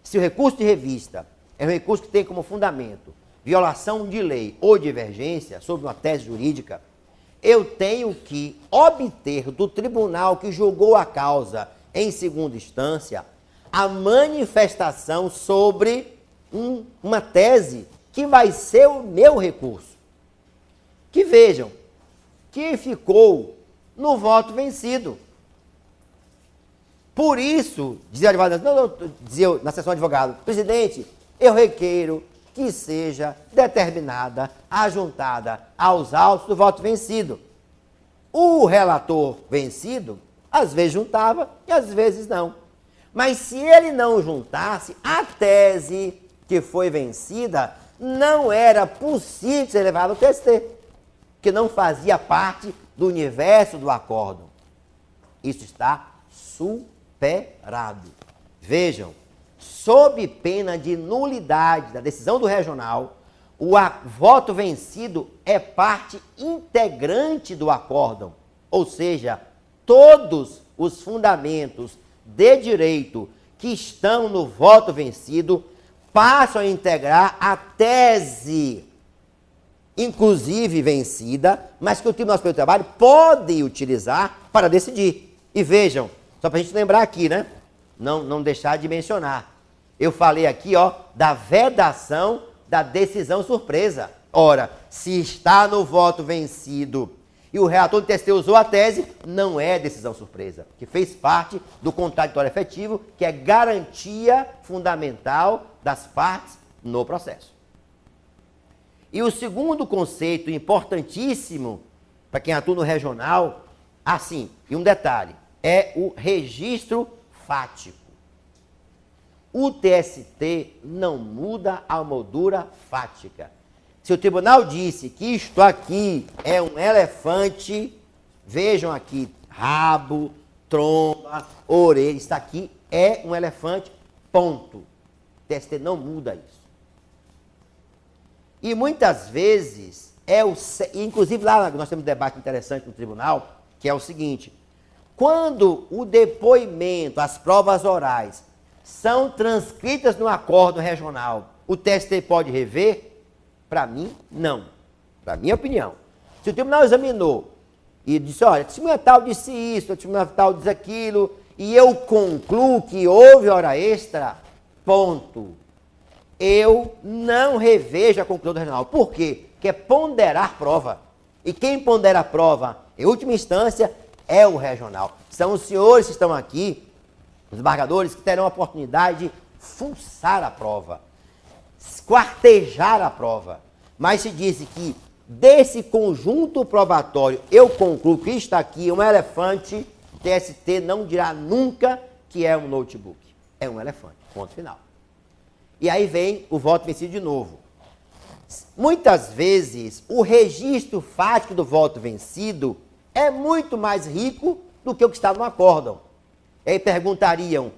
Se o recurso de revista é um recurso que tem como fundamento violação de lei ou divergência sobre uma tese jurídica, eu tenho que obter do tribunal que julgou a causa em segunda instância a manifestação sobre uma tese que vai ser o meu recurso. Que vejam, que ficou no voto vencido. Por isso, dizia o advogado, dizia na sessão de advogado, presidente, eu requeiro que seja determinada, ajuntada aos autos do voto vencido. O relator vencido, às vezes juntava e às vezes não. Mas se ele não juntasse, a tese que foi vencida não era possível ser levada ao TST, que não fazia parte do universo do acórdão. Isso está superado. Vejam, sob pena de nulidade da decisão do regional, o voto vencido é parte integrante do acórdão, ou seja, todos os fundamentos de direito que estão no voto vencido passam a integrar a tese, inclusive vencida, mas que o Tribunal Superior do Trabalho pode utilizar para decidir. E vejam, só para a gente lembrar aqui, né? Não deixar de mencionar. Eu falei aqui, ó, da vedação da decisão surpresa. Ora, se está no voto vencido e o relator do TST usou a tese, não é decisão surpresa, que fez parte do contraditório efetivo, que é garantia fundamental das partes no processo. E o segundo conceito importantíssimo para quem atua no regional, assim, e um detalhe, é o registro fático. O TST não muda a moldura fática. Se o tribunal disse que isto aqui é um elefante, vejam aqui, rabo, tromba, orelha, isso aqui é um elefante, ponto. O TST não muda isso. E muitas vezes, inclusive lá nós temos um debate interessante no tribunal, que é o seguinte: quando o depoimento, as provas orais, são transcritas no acórdão regional, o TST pode rever? Para mim, não. Para minha opinião. Se o tribunal examinou e disse, olha, a testemunha tal disse isso, a testemunha tal diz aquilo, e eu concluo que houve hora extra, ponto. Eu não revejo a conclusão do regional. Por quê? Porque é ponderar prova. E quem pondera a prova, em última instância, é o regional. São os senhores que estão aqui, os embargadores, que terão a oportunidade de fuçar a prova, quartejar a prova. Mas se disse que desse conjunto probatório eu concluo que está aqui um elefante, TST não dirá nunca que é um notebook. É um elefante. Ponto final. E aí vem o voto vencido de novo. Muitas vezes o registro fático do voto vencido é muito mais rico do que o que está no acórdão. E aí perguntariam,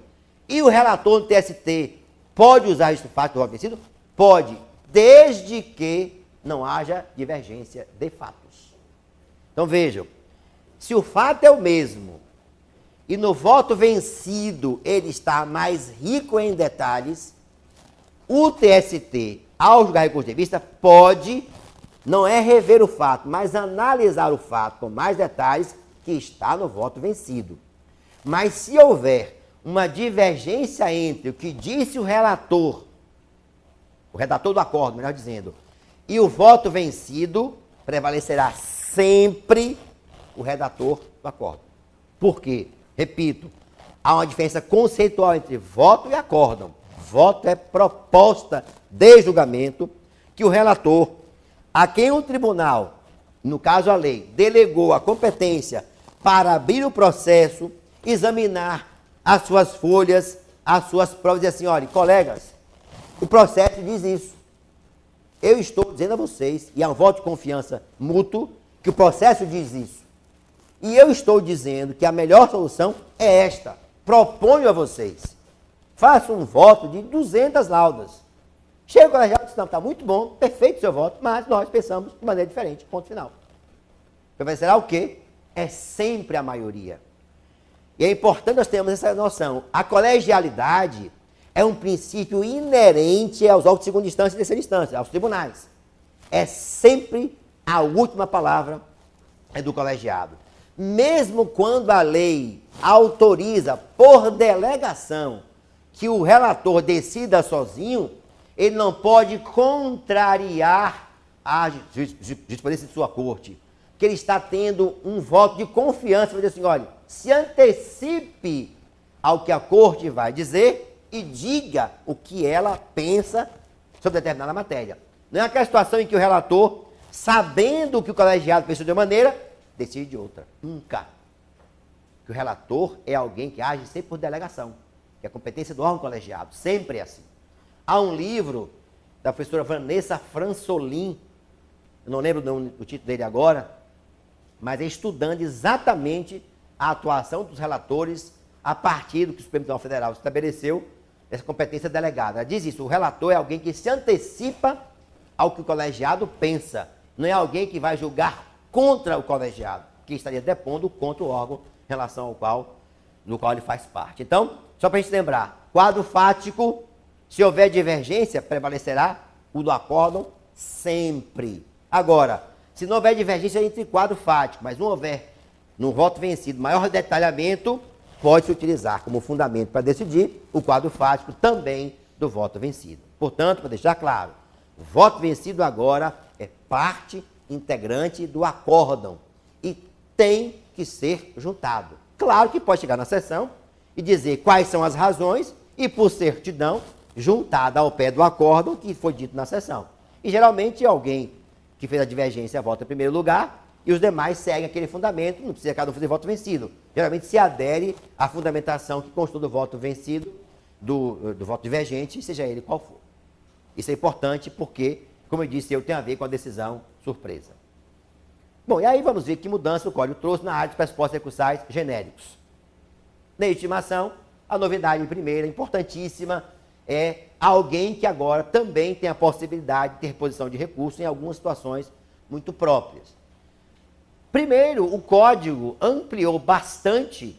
e o relator do TST pode usar o registro fático do voto vencido? Pode, desde que não haja divergência de fatos. Então vejam, se o fato é o mesmo e no voto vencido ele está mais rico em detalhes, o TST, ao julgar recurso de vista, pode, não é rever o fato, mas analisar o fato com mais detalhes que está no voto vencido. Mas se houver uma divergência entre o que disse o redator do acordo, melhor dizendo, e o voto vencido, prevalecerá sempre o redator do acordo. Por quê? Repito, há uma diferença conceitual entre voto e acórdão. Voto é proposta de julgamento que o relator, a quem o tribunal, no caso a lei, delegou a competência para abrir o processo, examinar as suas folhas, as suas provas e dizer assim, olha, colegas, o processo diz isso. Eu estou dizendo a vocês, e é um voto de confiança mútuo, que o processo diz isso. E eu estou dizendo que a melhor solução é esta. Proponho a vocês. Faço um voto de 200 laudas. Chega o colegiado e diz, não, está muito bom, perfeito o seu voto, mas nós pensamos de maneira diferente. Ponto final. Prevalecerá o quê? É sempre a maioria. E é importante nós termos essa noção. A colegialidade é um princípio inerente aos órgãos de segunda instância e terceira instância, aos tribunais. É sempre a última palavra é do colegiado. Mesmo quando a lei autoriza, por delegação, que o relator decida sozinho, ele não pode contrariar a jurisprudência de sua corte. Porque ele está tendo um voto de confiança, vai dizer assim, olha, se antecipe ao que a corte vai dizer e diga o que ela pensa sobre determinada matéria. Não é aquela situação em que o relator, sabendo que o colegiado pensou de uma maneira, decide de outra. Nunca. Porque o relator é alguém que age sempre por delegação, que é a competência do órgão colegiado, sempre é assim. Há um livro da professora Vanessa Fransolin, eu não lembro o título dele agora, mas é estudando exatamente a atuação dos relatores a partir do que o Supremo Tribunal Federal estabeleceu, essa competência delegada. Ela diz isso, o relator é alguém que se antecipa ao que o colegiado pensa, não é alguém que vai julgar contra o colegiado, que estaria depondo contra o órgão em relação no qual ele faz parte. Então, só para a gente lembrar, quadro fático, se houver divergência, prevalecerá o do acórdão sempre. Agora, se não houver divergência entre quadro fático, mas não houver, no voto vencido, maior detalhamento, pode-se utilizar como fundamento para decidir o quadro fático também do voto vencido. Portanto, para deixar claro, o voto vencido agora é parte integrante do acórdão e tem que ser juntado. Claro que pode chegar na sessão e dizer quais são as razões e, por certidão, juntada ao pé do acórdão que foi dito na sessão. E, geralmente, alguém que fez a divergência vota em primeiro lugar e os demais seguem aquele fundamento, não precisa cada um fazer voto vencido. Geralmente se adere à fundamentação que constou do voto vencido, do voto divergente, seja ele qual for. Isso é importante porque, como eu disse, tem a ver com a decisão surpresa. Bom, e aí vamos ver que mudança o Código trouxe na área dos pressupostos recursais genéricos. Na estimação, a novidade primeira, importantíssima, é alguém que agora também tem a possibilidade de ter reposição de recurso em algumas situações muito próprias. Primeiro, o Código ampliou bastante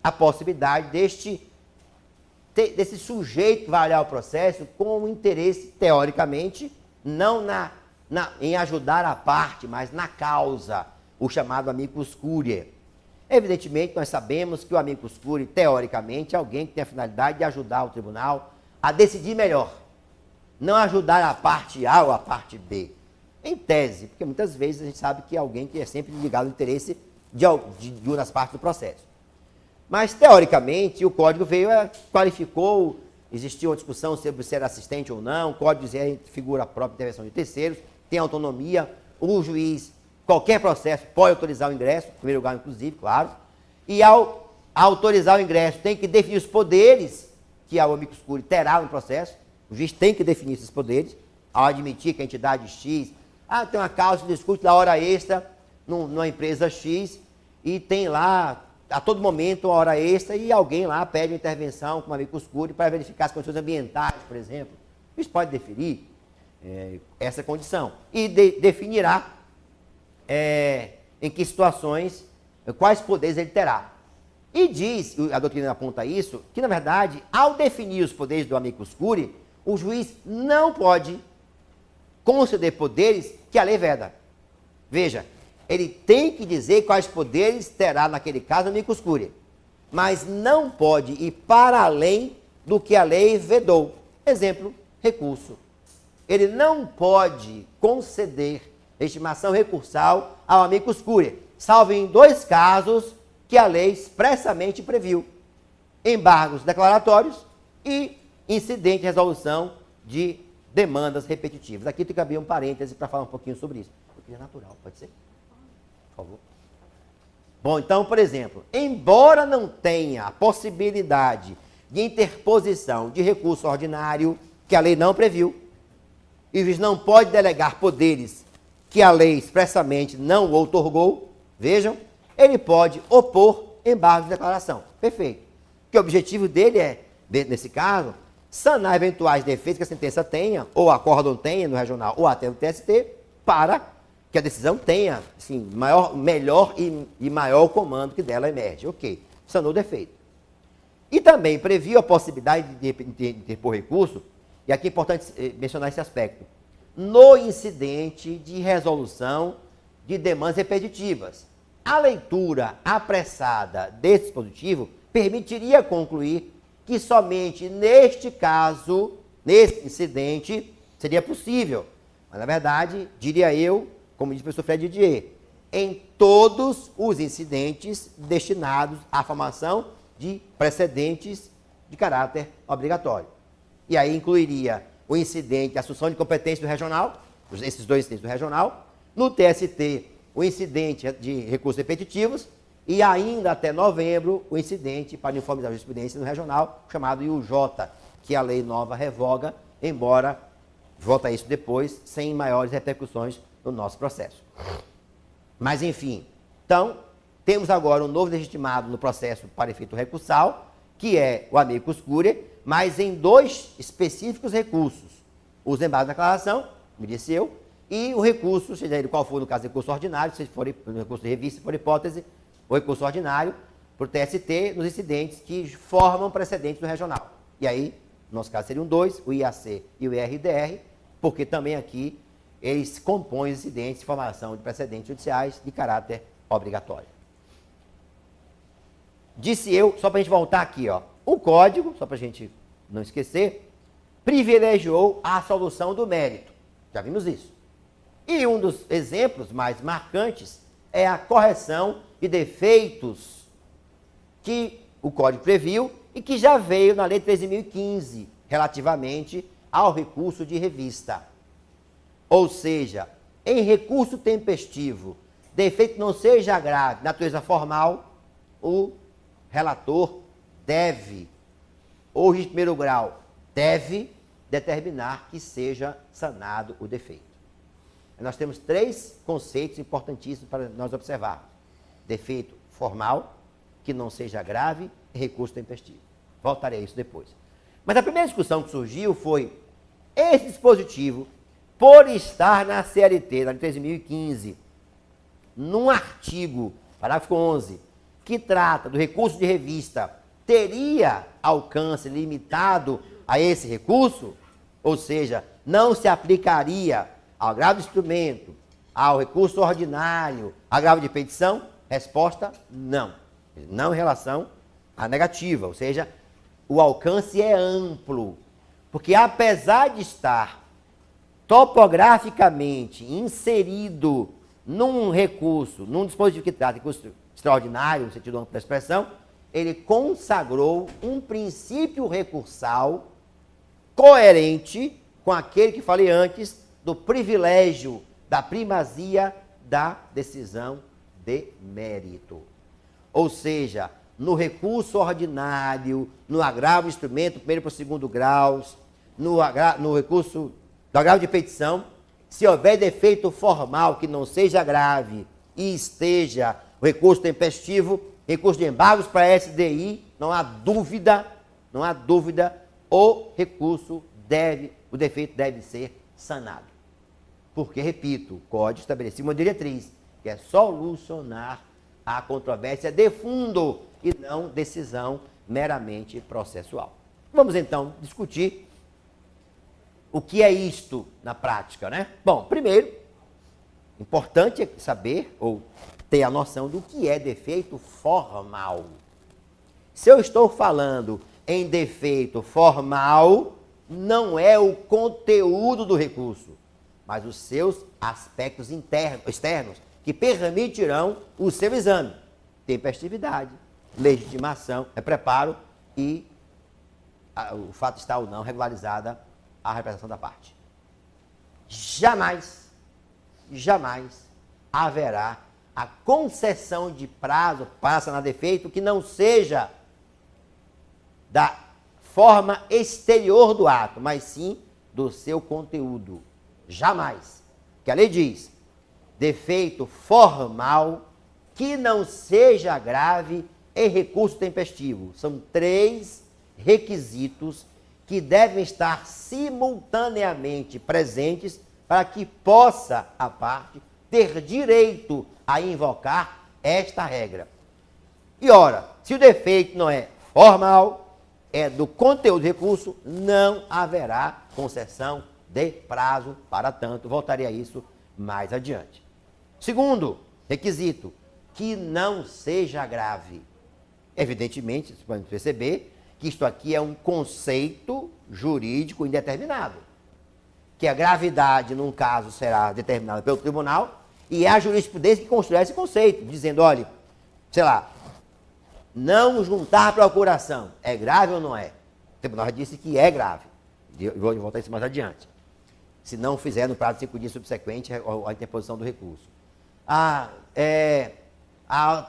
a possibilidade desse sujeito que vai olhar o processo com um interesse, teoricamente, não em ajudar a parte, mas na causa, o chamado amicus curiae. Evidentemente, nós sabemos que o amicus curiae, teoricamente, é alguém que tem a finalidade de ajudar o tribunal a decidir melhor, não ajudar a parte A ou a parte B. Em tese, porque muitas vezes a gente sabe que é alguém que é sempre ligado ao interesse de uma das partes do processo. Mas, teoricamente, o Código qualificou, existiu uma discussão sobre ser assistente ou não, o Código dizia que figura a própria intervenção de terceiros, tem autonomia, o juiz, qualquer processo, pode autorizar o ingresso, em primeiro lugar, inclusive, claro, e ao autorizar o ingresso tem que definir os poderes que a amicus curiae terá no processo, o juiz tem que definir esses poderes, ao admitir que a entidade X tem uma causa de discute da hora extra numa empresa X e tem lá, a todo momento, uma hora extra e alguém lá pede uma intervenção com uma amicus curiae para verificar as condições ambientais, por exemplo. Isso pode definir essa condição e definirá em que situações, quais poderes ele terá. E diz, a doutrina aponta isso, que na verdade, ao definir os poderes do amicus curiae, o juiz não pode conceder poderes que a lei veda. Veja, ele tem que dizer quais poderes terá, naquele caso, o amicus curiae, mas não pode ir para além do que a lei vedou. Exemplo, recurso. Ele não pode conceder estimação recursal ao amicus curiae, salvo em 2 casos que a lei expressamente previu: embargos declaratórios e incidente de resolução de demandas repetitivas. Aqui tem que abrir um parêntese para falar um pouquinho sobre isso. Eu queria natural, pode ser? Por favor. Bom, então, por exemplo, embora não tenha a possibilidade de interposição de recurso ordinário, que a lei não previu, e o juiz não pode delegar poderes que a lei expressamente não outorgou, vejam, ele pode opor embargo de declaração. Perfeito. Que o objetivo dele é, nesse caso, sanar eventuais defeitos que a sentença tenha, ou a acórdão tenha no regional, ou até no TST, para que a decisão tenha, assim, melhor e maior comando que dela emerge. Ok, sanou o defeito. E também previu a possibilidade de interpor recurso, e aqui é importante mencionar esse aspecto, no incidente de resolução de demandas repetitivas. A leitura apressada desse dispositivo permitiria concluir que somente neste caso, nesse incidente, seria possível. Mas, na verdade, diria eu, como diz o professor Fred Didier, em todos os incidentes destinados à formação de precedentes de caráter obrigatório. E aí incluiria o incidente de assunção de competência do regional, esses 2 incidentes do regional, no TST, o incidente de recursos repetitivos e ainda até novembro o incidente para uniformizar a jurisprudência no regional, chamado IUJ, que a lei nova revoga, embora volta a isso depois, sem maiores repercussões no nosso processo. Mas, enfim, então, temos agora um novo legitimado no processo para efeito recursal, que é o amicus curiae, mas em 2 específicos recursos. Os embargos da declaração, me disse eu, e o recurso, seja ele qual for, no caso, recurso ordinário, se for recurso de revista, se for hipótese, o recurso ordinário, por TST, nos incidentes que formam precedentes no regional. E aí, no nosso caso, seriam 2, o IAC e o IRDR, porque também aqui eles compõem os incidentes de formação de precedentes judiciais de caráter obrigatório. Disse eu, só para a gente voltar aqui, ó, o código, só para a gente não esquecer, privilegiou a solução do mérito. Já vimos isso. E um dos exemplos mais marcantes é a correção de defeitos que o Código previu e que já veio na Lei 13.015, relativamente ao recurso de revista. Ou seja, em recurso tempestivo, defeito não seja grave, natureza formal, o relator deve, ou de primeiro grau, deve determinar que seja sanado o defeito. Nós temos 3 conceitos importantíssimos para nós observarmos. Defeito formal, que não seja grave, e recurso tempestivo. Voltarei a isso depois. Mas a primeira discussão que surgiu foi esse dispositivo, por estar na CLT, na 13.015, num artigo, parágrafo 11, que trata do recurso de revista, teria alcance limitado a esse recurso? Ou seja, não se aplicaria ao agravo de instrumento, ao recurso ordinário, agravo de petição? Resposta, não. Não em relação à negativa, ou seja, o alcance é amplo, porque apesar de estar topograficamente inserido num recurso, num dispositivo que trata de recurso extraordinário, no sentido amplo da expressão, ele consagrou um princípio recursal coerente com aquele que falei antes do privilégio da primazia da decisão de mérito. Ou seja, no recurso ordinário, no agravo de instrumento, primeiro para o segundo graus, no recurso do agravo de petição, se houver defeito formal que não seja grave e esteja o recurso tempestivo, recurso de embargos para SDI, não há dúvida, o defeito deve ser sanado. Porque, repito, o Código estabelecia uma diretriz, que é solucionar a controvérsia de fundo e não decisão meramente processual. Vamos, então, discutir o que é isto na prática, né? Bom, primeiro, importante é saber ou ter a noção do que é defeito formal. Se eu estou falando em defeito formal, não é o conteúdo do recurso, mas os seus aspectos externos, que permitirão o seu exame. Tempestividade, legitimação, preparo e o fato de estar ou não regularizada a representação da parte. Jamais haverá a concessão de prazo para sanar defeito que não seja da forma exterior do ato, mas sim do seu conteúdo. Jamais. Que a lei diz, defeito formal que não seja grave em recurso tempestivo. São 3 requisitos que devem estar simultaneamente presentes para que possa a parte ter direito a invocar esta regra. E ora, se o defeito não é formal, é do conteúdo do recurso, não haverá concessão de prazo para tanto. Voltarei a isso mais adiante. Segundo requisito, que não seja grave. Evidentemente, vocês podem perceber que isto aqui é um conceito jurídico indeterminado. Que a gravidade, num caso, será determinada pelo tribunal e é a jurisprudência que constrói esse conceito, dizendo, olha, sei lá, não juntar procuração, é grave ou não é? O tribunal já disse que é grave. Eu vou voltar a isso mais adiante. Se não fizer no prazo de 5 dias subsequente à interposição do recurso. A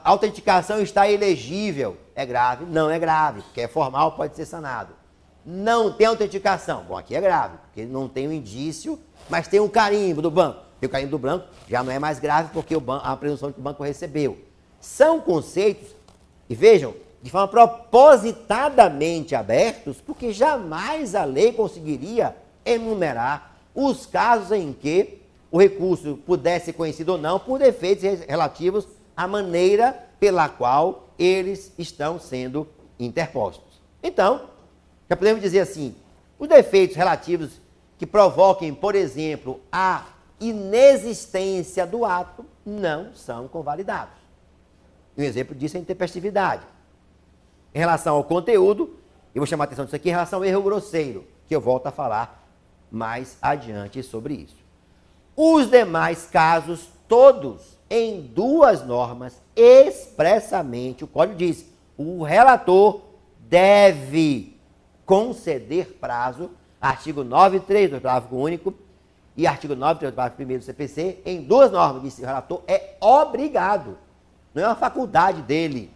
autenticação está ilegível. É grave? Não é grave, porque é formal, pode ser sanado. Não tem autenticação. Bom, aqui é grave, porque não tem um indício, mas tem um carimbo do banco. Tem o carimbo do banco, já não é mais grave, porque a presunção de que o banco recebeu. São conceitos, e vejam, de forma propositadamente abertos, porque jamais a lei conseguiria enumerar os casos em que o recurso pudesse ser conhecido ou não por defeitos relativos à maneira pela qual eles estão sendo interpostos. Então, já podemos dizer assim, os defeitos relativos que provoquem, por exemplo, a inexistência do ato não são convalidados. Um exemplo disso é a intempestividade. Em relação ao conteúdo, eu vou chamar a atenção disso aqui em relação ao erro grosseiro, que eu volto a falar mais adiante sobre isso. Os demais casos, todos em duas normas, expressamente, o código diz, o relator deve conceder prazo, artigo 9.3 do parágrafo único e artigo 9.3 do parágrafo 1º do CPC, em duas normas, diz que o relator é obrigado, não é uma faculdade dele,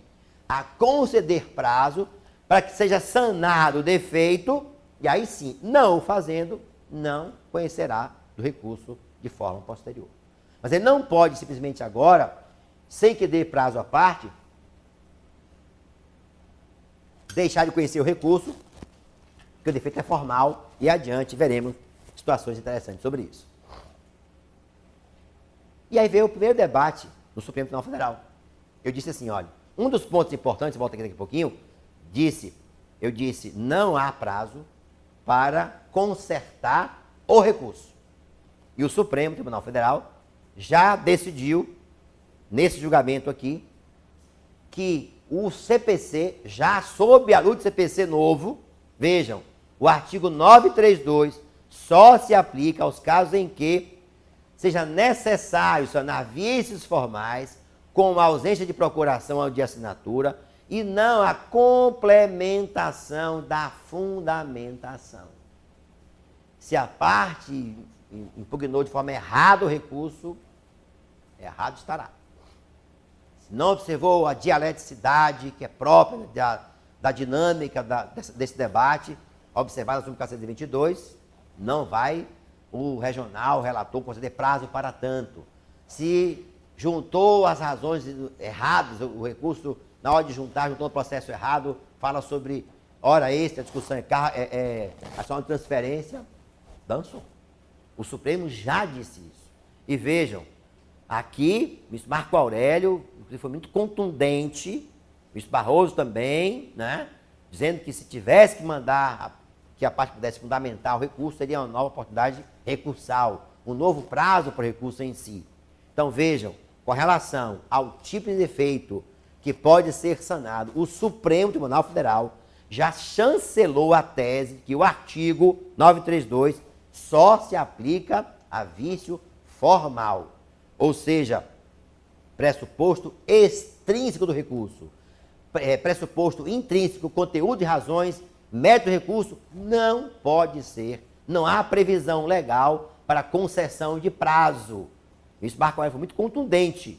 a conceder prazo para que seja sanado o defeito, e aí sim, não o fazendo, não conhecerá do recurso de forma posterior. Mas ele não pode simplesmente agora, sem que dê prazo à parte, deixar de conhecer o recurso, porque o defeito é formal, e adiante veremos situações interessantes sobre isso. E aí veio o primeiro debate no Supremo Tribunal Federal. Eu disse assim, olha, um dos pontos importantes, volta aqui daqui a pouquinho, eu disse, não há prazo para consertar o recurso. E o Supremo Tribunal Federal já decidiu, nesse julgamento aqui, que o CPC, já sob a luz do CPC novo, vejam, o artigo 932 só se aplica aos casos em que seja necessário sanar vícios formais, com a ausência de procuração ou de assinatura, e não a complementação da fundamentação. Se a parte impugnou de forma errada o recurso, errado estará. Se não observou a dialeticidade que é própria da dinâmica desse debate, observada no 422, não vai o regional, o relator, conceder prazo para tanto. Se juntou as razões erradas, o recurso, na hora de juntar, juntou o processo errado, fala sobre hora extra, a discussão é ação de transferência, dançou. O Supremo já disse isso. E vejam, aqui, o ministro Marco Aurélio, ele foi muito contundente, o ministro Barroso também, né, dizendo que se tivesse que mandar que a parte pudesse fundamentar o recurso, seria uma nova oportunidade recursal, um novo prazo para o recurso em si. Então vejam, com relação ao tipo de defeito que pode ser sanado, o Supremo Tribunal Federal já chancelou a tese que o artigo 932 só se aplica a vício formal, ou seja, pressuposto extrínseco do recurso, pressuposto intrínseco, conteúdo de razões, mérito do recurso, não pode ser, não há previsão legal para concessão de prazo. Isso Marco Aurélio foi muito contundente,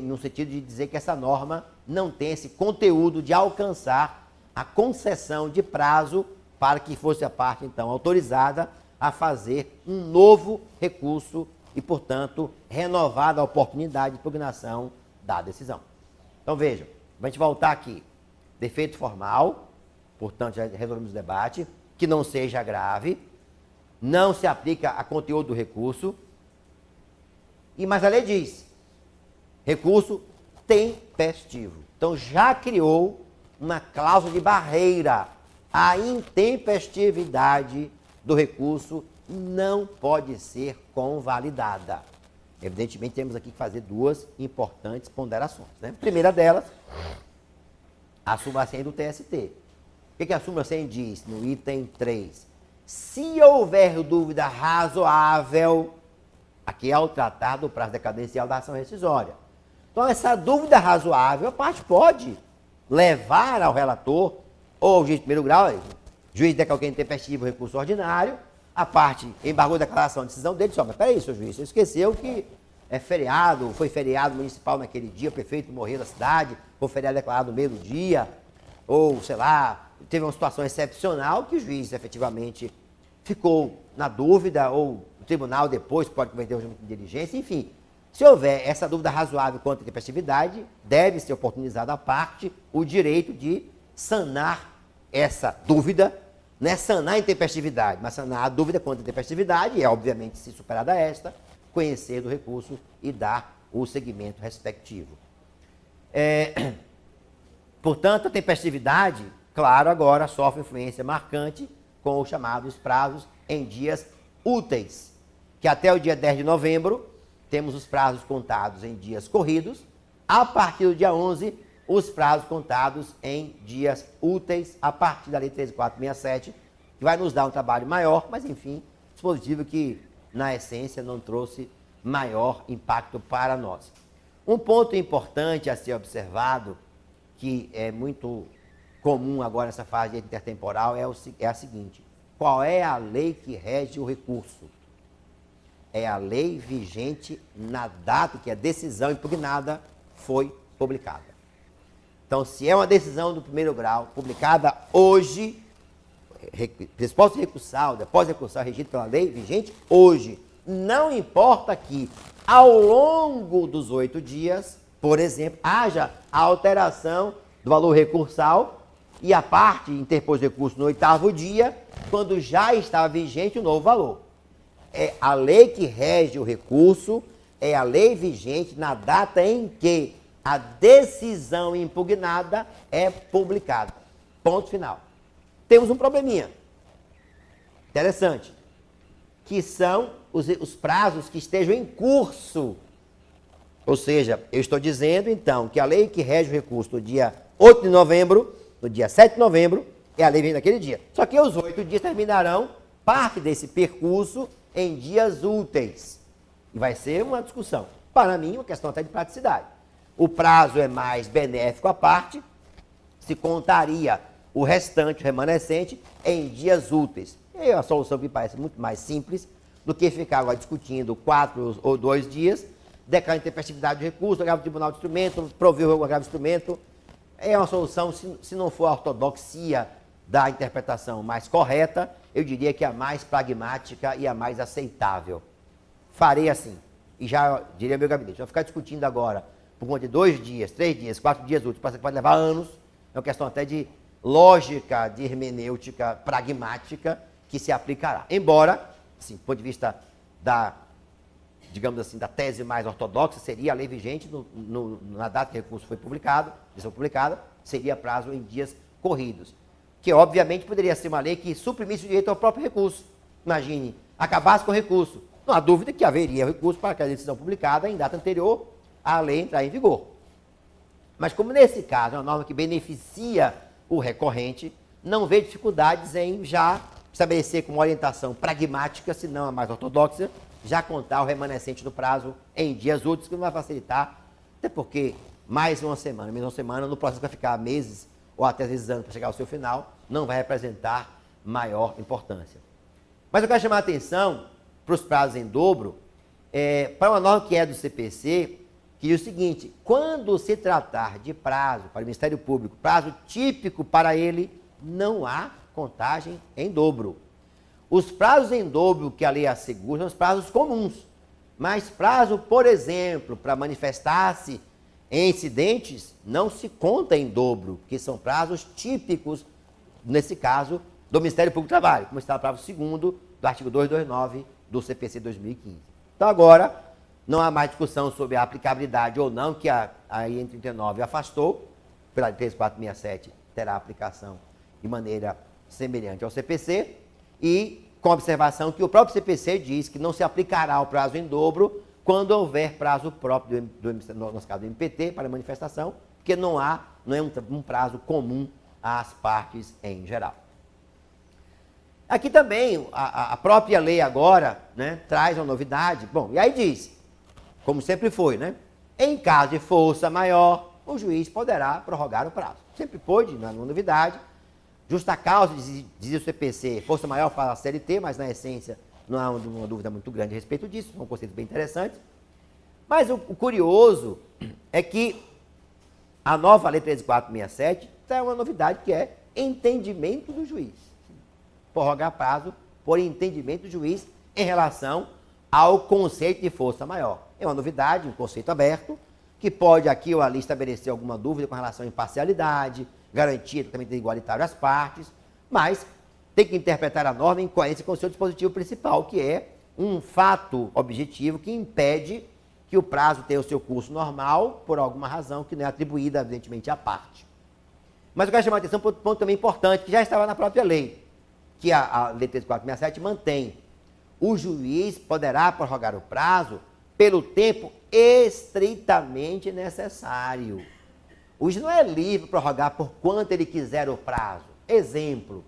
no sentido de dizer que essa norma não tem esse conteúdo de alcançar a concessão de prazo para que fosse a parte, então, autorizada a fazer um novo recurso e, portanto, renovada a oportunidade de impugnação da decisão. Então, vejam, a gente voltar aqui. Defeito formal, portanto, já resolvemos o debate, que não seja grave, não se aplica a conteúdo do recurso, mas a lei diz, recurso tempestivo. Então, já criou uma cláusula de barreira. A intempestividade do recurso não pode ser convalidada. Evidentemente, temos aqui que fazer duas importantes ponderações, né? A primeira delas, a súmula 100 do TST. O que a súmula 100 diz no item 3? Se houver dúvida razoável, aqui é ao tratar do prazo decadencial da ação rescisória. Então, essa dúvida razoável, a parte pode levar ao relator ou ao juiz de primeiro grau, juiz declarou que é intempestivo o recurso ordinário, a parte embargou a declaração, a decisão dele, só, mas peraí, senhor juiz, você esqueceu que é feriado, foi feriado municipal naquele dia, o prefeito morreu na cidade, foi feriado declarado no meio do dia, ou, sei lá, teve uma situação excepcional que o juiz efetivamente ficou na dúvida, ou o tribunal depois pode cometer um de diligência, enfim. Se houver essa dúvida razoável quanto à tempestividade, deve ser oportunizado à parte o direito de sanar essa dúvida, não é sanar a intempestividade, mas sanar a dúvida quanto à tempestividade, e é, obviamente, se superada esta, conhecer do recurso e dar o segmento respectivo. Portanto, a tempestividade, claro, agora sofre influência marcante com os chamados prazos em dias úteis, que até o dia 10 de novembro temos os prazos contados em dias corridos, a partir do dia 11, os prazos contados em dias úteis, a partir da Lei 13.467, que vai nos dar um trabalho maior, mas enfim, dispositivo que, na essência, não trouxe maior impacto para nós. Um ponto importante a ser observado, que é muito comum agora nessa fase intertemporal, é a seguinte: qual é a lei que rege o recurso? É a lei vigente na data que a decisão impugnada foi publicada. Então, se é uma decisão do primeiro grau, publicada hoje, resposta recursal, depósito recursal regido pela lei vigente hoje, não importa que, ao longo dos 8 dias, por exemplo, haja a alteração do valor recursal e a parte interpôs recurso no 8º dia, quando já estava vigente o novo valor. É a lei que rege o recurso, é a lei vigente na data em que a decisão impugnada é publicada. Ponto final. Temos um probleminha interessante, que são os prazos que estejam em curso. Ou seja, eu estou dizendo, então, que a lei que rege o recurso no dia 8 de novembro, no dia 7 de novembro, é a lei vigente naquele dia. Só que os 8 dias terminarão parte desse percurso em dias úteis. E vai ser uma discussão. Para mim, uma questão até de praticidade. O prazo é mais benéfico à parte, se contaria o restante, o remanescente, em dias úteis. E é uma solução que me parece muito mais simples do que ficar agora discutindo 4 ou 2 dias, declarar intempestividade de recurso, agravo o tribunal de instrumento, prover o agravo de instrumento. É uma solução, se não for a ortodoxia da interpretação mais correta, eu diria que a mais pragmática e a mais aceitável. Farei assim, e já diria ao meu gabinete, vou ficar discutindo agora, por conta de 2 dias, 3 dias, 4 dias úteis, pode levar anos, é uma questão até de lógica, de hermenêutica pragmática, que se aplicará. Embora, assim, do ponto de vista da, digamos assim, da tese mais ortodoxa, seria a lei vigente na data que o recurso foi publicado, seria prazo em dias corridos. Que, obviamente, poderia ser uma lei que suprimisse o direito ao próprio recurso. Imagine, acabasse com o recurso. Não há dúvida que haveria recurso para aquela decisão publicada em data anterior à lei entrar em vigor. Mas como nesse caso é uma norma que beneficia o recorrente, não vê dificuldades em já estabelecer como orientação pragmática, se não a mais ortodoxa, já contar o remanescente do prazo em dias úteis, que não vai facilitar, até porque mais uma semana, menos uma semana, no processo vai ficar meses ou até às vezes anos para chegar ao seu final, não vai representar maior importância. Mas eu quero chamar a atenção para os prazos em dobro, para uma norma que é do CPC, que diz o seguinte: quando se tratar de prazo para o Ministério Público, prazo típico para ele, não há contagem em dobro. Os prazos em dobro que a lei assegura são os prazos comuns, mas prazo, por exemplo, para manifestar-se em incidentes, não se conta em dobro, que são prazos típicos, nesse caso, do Ministério Público do Trabalho, como está o prazo 2º do artigo 229 do CPC 2015. Então, agora, não há mais discussão sobre a aplicabilidade ou não, que a IN 39 afastou, pela 13467 terá aplicação de maneira semelhante ao CPC, e com a observação que o próprio CPC diz que não se aplicará o prazo em dobro quando houver prazo próprio, no nosso caso do MPT, para manifestação, porque não é um prazo comum às partes em geral. Aqui também, a própria lei agora, né, traz uma novidade. Bom, e aí diz, como sempre foi, né? Em caso de força maior, o juiz poderá prorrogar o prazo. Sempre pôde, não é uma novidade. Justa causa, diz o CPC, força maior para a CLT, mas na essência não há uma dúvida muito grande a respeito disso, são conceitos bem interessantes. Mas o curioso é que a nova Lei 13.467 traz uma novidade que é entendimento do juiz. Prorrogar prazo por entendimento do juiz em relação ao conceito de força maior. É uma novidade, um conceito aberto, que pode aqui ou ali estabelecer alguma dúvida com relação à imparcialidade, garantia também igualitário às partes, mas tem que interpretar a norma em coerência com o seu dispositivo principal, que é um fato objetivo que impede que o prazo tenha o seu curso normal por alguma razão que não é atribuída, evidentemente, à parte. Mas eu quero chamar a atenção para um ponto também importante, que já estava na própria lei, que a Lei 13.467 mantém. O juiz poderá prorrogar o prazo pelo tempo estritamente necessário. O juiz não é livre para prorrogar por quanto ele quiser o prazo. Exemplo,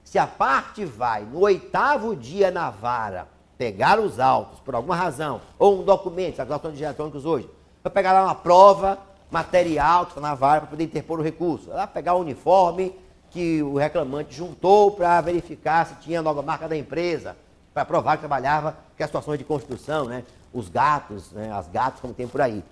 se a parte vai no 8º dia na vara pegar os autos, por alguma razão, ou um documento, as autos eletrônicos hoje, para pegar lá uma prova material que está na vara para poder interpor o recurso, lá pegar o uniforme que o reclamante juntou para verificar se tinha a nova marca da empresa, para provar que trabalhava com as situações de construção, né? Os gatos, né? As gatos como tem por aí.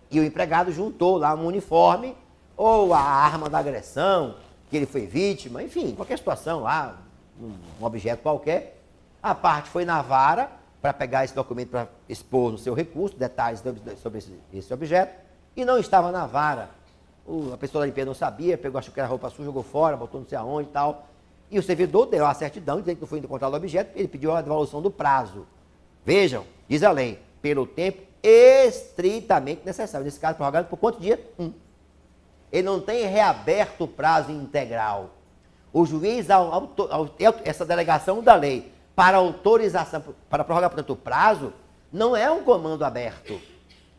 E o empregado juntou lá um uniforme ou a arma da agressão, que ele foi vítima, enfim, qualquer situação lá, um objeto qualquer. A parte foi na vara para pegar esse documento para expor no seu recurso, detalhes sobre esse objeto, e não estava na vara. A pessoa da limpeza não sabia, pegou, achou que era roupa suja, jogou fora, botou não sei aonde e tal. E o servidor deu a certidão, dizendo que não foi encontrado o objeto, ele pediu a devolução do prazo. Vejam, diz a lei, pelo tempo estritamente necessário. Nesse caso, prorrogado por quanto dia? Ele não tem reaberto o prazo integral. O juiz, essa delegação da lei para autorização, para prorrogar, portanto, o prazo, não é um comando aberto.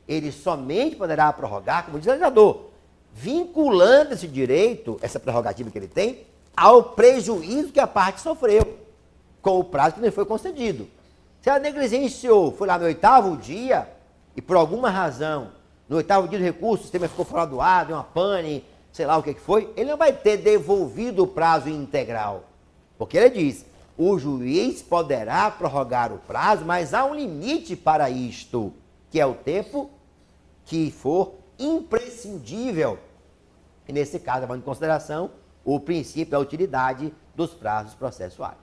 Ele somente poderá prorrogar, como diz o legislador, vinculando esse direito, essa prerrogativa que ele tem, ao prejuízo que a parte sofreu com o prazo que lhe foi concedido. Se ela negligenciou, foi lá no 8º dia, e por alguma razão, no 8º dia do recurso, o sistema ficou fora do ar, deu uma pane, sei lá o que foi, ele não vai ter devolvido o prazo integral. Porque ele diz, o juiz poderá prorrogar o prazo, mas há um limite para isto, que é o tempo que for imprescindível. E nesse caso, levando em consideração o princípio da utilidade dos prazos processuais.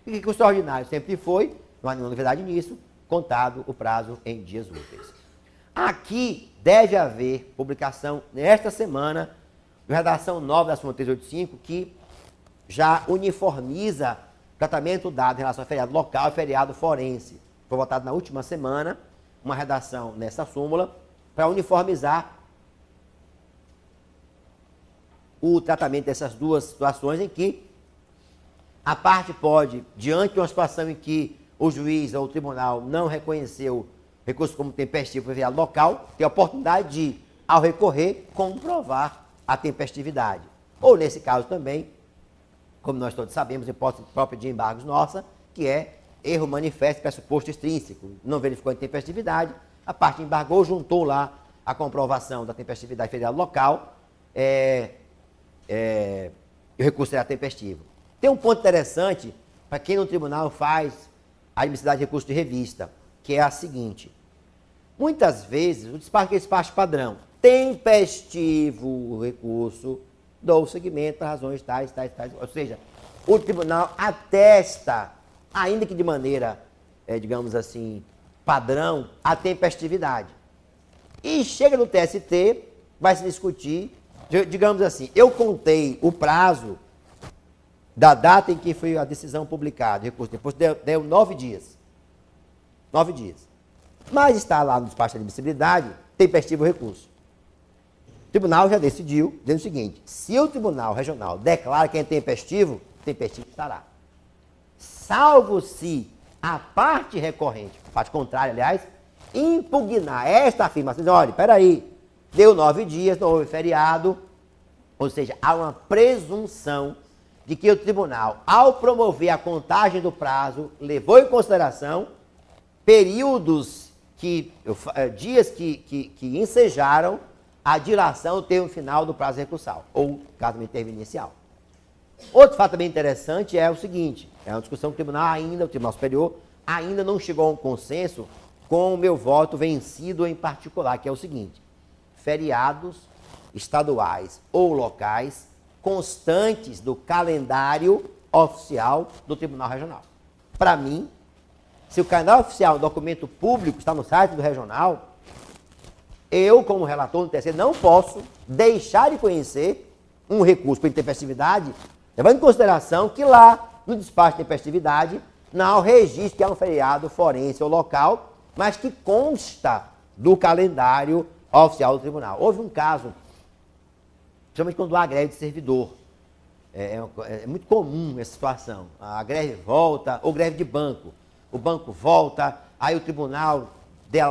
E que o extraordinário sempre foi, não há nenhuma novidade nisso, contado o prazo em dias úteis. Aqui deve haver publicação nesta semana, redação nova da súmula 385, que já uniformiza o tratamento dado em relação a feriado local e feriado forense. Foi votado na última semana uma redação nessa súmula para uniformizar o tratamento dessas duas situações em que a parte pode, diante de uma situação em que o juiz ou o tribunal não reconheceu recurso como tempestivo para feriado local, ter a oportunidade de, ao recorrer, comprovar a tempestividade. Ou, nesse caso também, como nós todos sabemos, hipótese própria de embargos nossa, que é erro manifesto pressuposto extrínseco. Não verificou a tempestividade, a parte embargou, juntou lá a comprovação da tempestividade feriado local, e o recurso será tempestivo. Tem um ponto interessante para quem no tribunal faz a admissibilidade de recurso de revista, que é a seguinte. Muitas vezes, o despacho, que é despacho padrão, tempestivo o recurso, dou seguimento para razões tais. Ou seja, o tribunal atesta, ainda que de maneira, digamos assim, padrão, a tempestividade. E chega no TST, vai se discutir, digamos assim, eu contei o prazo da data em que foi a decisão publicada, recurso, depois deu 9 dias. 9 dias. Mas está lá no despacho de admissibilidade, tempestivo o recurso. O tribunal já decidiu, dizendo o seguinte, se o tribunal regional declara que é tempestivo, tempestivo estará. Salvo se a parte recorrente, a parte contrária, aliás, impugnar esta afirmação, dizer, olha, peraí, deu 9 dias, não houve feriado, ou seja, há uma presunção de que o tribunal, ao promover a contagem do prazo, levou em consideração períodos, dias que ensejaram a dilação do termo final do prazo recursal, ou caso intervinencial. Outro fato também interessante é o seguinte, é uma discussão que o Tribunal Superior ainda não chegou a um consenso com o meu voto vencido em particular, que é o seguinte: feriados estaduais ou locais constantes do calendário oficial do Tribunal Regional. Para mim, se o calendário oficial, o documento público, está no site do regional, eu, como relator do TSE, não posso deixar de conhecer um recurso por intempestividade, levando em consideração que lá, no despacho de intempestividade, não há o registro que é um feriado forense ou local, mas que consta do calendário oficial do tribunal. Houve um caso, principalmente quando há greve de servidor. É muito comum essa situação. A greve volta, ou greve de banco. O banco volta, aí o tribunal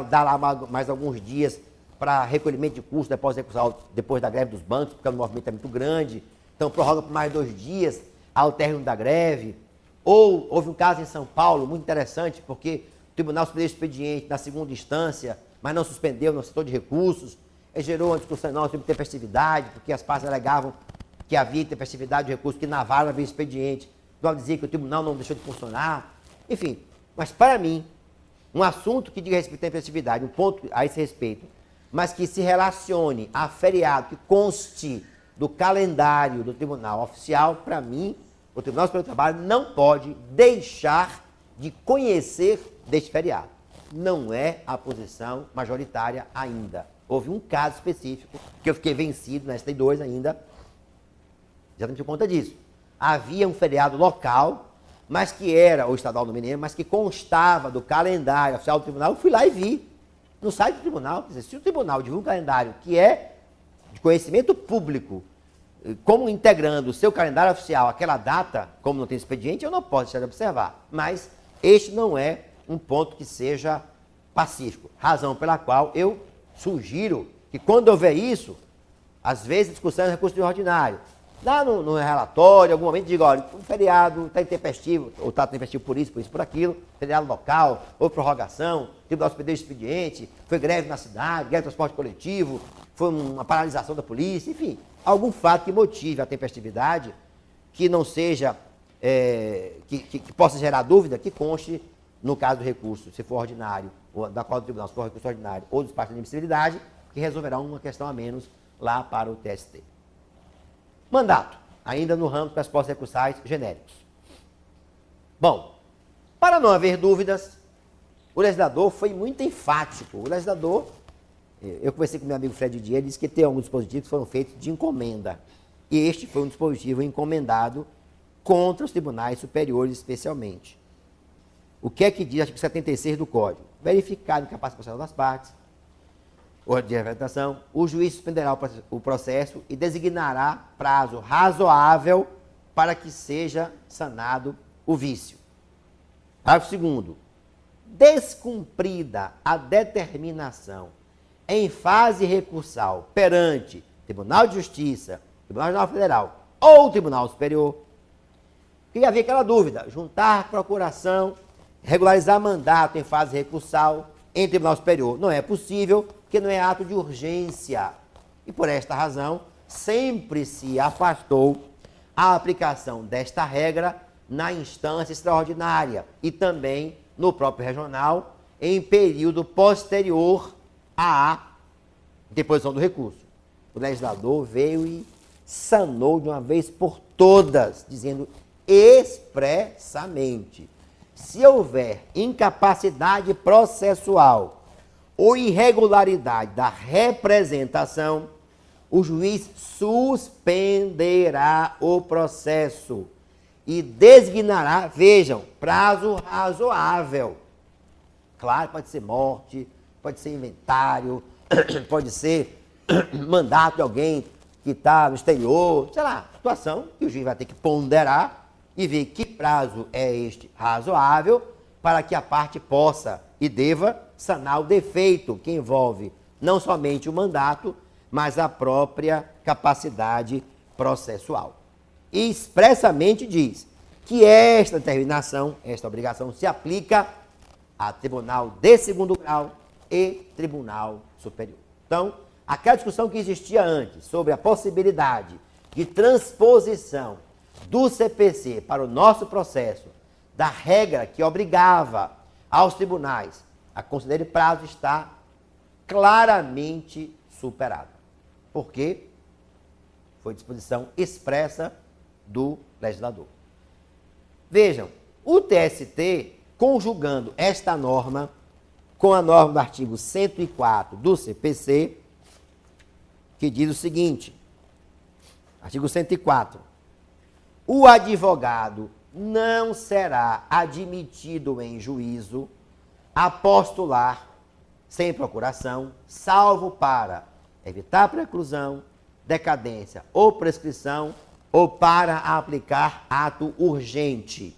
dá lá mais alguns dias para recolhimento de custo, depósito recursal depois da greve dos bancos, porque o movimento é muito grande. Então prorroga por mais 2 dias ao término da greve. Ou houve um caso em São Paulo, muito interessante, porque o tribunal suspendeu o expediente na segunda instância, mas não suspendeu no setor de recursos. Gerou uma discussão enorme sobre tempestividade, porque as partes alegavam que havia tempestividade de recursos, que na vara havia expediente. Não dizia que o tribunal não deixou de funcionar. Enfim, mas para mim, um assunto que diga respeito à tempestividade, um ponto a esse respeito, mas que se relacione a feriado, que conste do calendário do tribunal oficial, para mim, o Tribunal Superior do Trabalho não pode deixar de conhecer deste feriado. Não é a posição majoritária ainda. Houve um caso específico que eu fiquei vencido na ST2 ainda, exatamente por conta disso. Havia um feriado local, mas que era, ou estadual no Mineiro, mas que constava do calendário oficial do tribunal. Eu fui lá e vi no site do tribunal. Quer dizer, se o tribunal divulga um calendário que é de conhecimento público, como integrando o seu calendário oficial aquela data, como não tem expediente, eu não posso deixar de observar. Mas este não é um ponto que seja pacífico. Razão pela qual eu sugiro que quando houver isso, às vezes discussão é recurso ordinário. Dá no relatório, em algum momento, diga, olha, o feriado está intempestivo, ou está intempestivo por isso, por aquilo, feriado local, ou prorrogação, o tribunal suspendeu o expediente, foi greve na cidade, greve de transporte coletivo, foi uma paralisação da polícia, enfim, algum fato que motive a tempestividade, que não seja, que possa gerar dúvida, que conste no caso do recurso, se for ordinário, ou da qual do tribunal, se for recurso ordinário, ou do despacho de admissibilidade, que resolverá uma questão a menos lá para o TST. Mandato, ainda no ramo das respostas recursais genéricos. Bom, para não haver dúvidas, o legislador foi muito enfático. O legislador, eu conversei com meu amigo Fred Dias, ele disse que tem alguns dispositivos que foram feitos de encomenda. E este foi um dispositivo encomendado contra os tribunais superiores especialmente. O que é que diz o artigo 76 do Código? Verificado a incapacitação das partes, ordem de representação, o juiz suspenderá o processo e designará prazo razoável para que seja sanado o vício. Parágrafo 2º. Descumprida a determinação em fase recursal perante Tribunal de Justiça, Tribunal Regional Federal ou Tribunal Superior, que havia aquela dúvida, juntar procuração, regularizar mandato em fase recursal em Tribunal Superior. Não é possível, porque não é ato de urgência. E por esta razão, sempre se afastou a aplicação desta regra na instância extraordinária e também no próprio regional, em período posterior à deposição do recurso. O legislador veio e sanou de uma vez por todas, dizendo expressamente: se houver incapacidade processual ou irregularidade da representação, o juiz suspenderá o processo e designará, vejam, prazo razoável. Claro, pode ser morte, pode ser inventário, pode ser mandato de alguém que está no exterior, sei lá, situação que o juiz vai ter que ponderar e ver que prazo é este razoável para que a parte possa e deva sanar o defeito que envolve não somente o mandato, mas a própria capacidade processual. E expressamente diz que esta determinação, esta obrigação se aplica a tribunal de segundo grau e tribunal superior. Então, aquela discussão que existia antes sobre a possibilidade de transposição do CPC para o nosso processo, da regra que obrigava aos tribunais a conceder prazo, está claramente superado. Por quê? Foi disposição expressa do legislador. Vejam, o TST, conjugando esta norma com a norma do artigo 104 do CPC, que diz o seguinte, artigo 104, o advogado não será admitido em juízo a postular sem procuração, salvo para evitar preclusão, decadência ou prescrição, ou para aplicar ato urgente.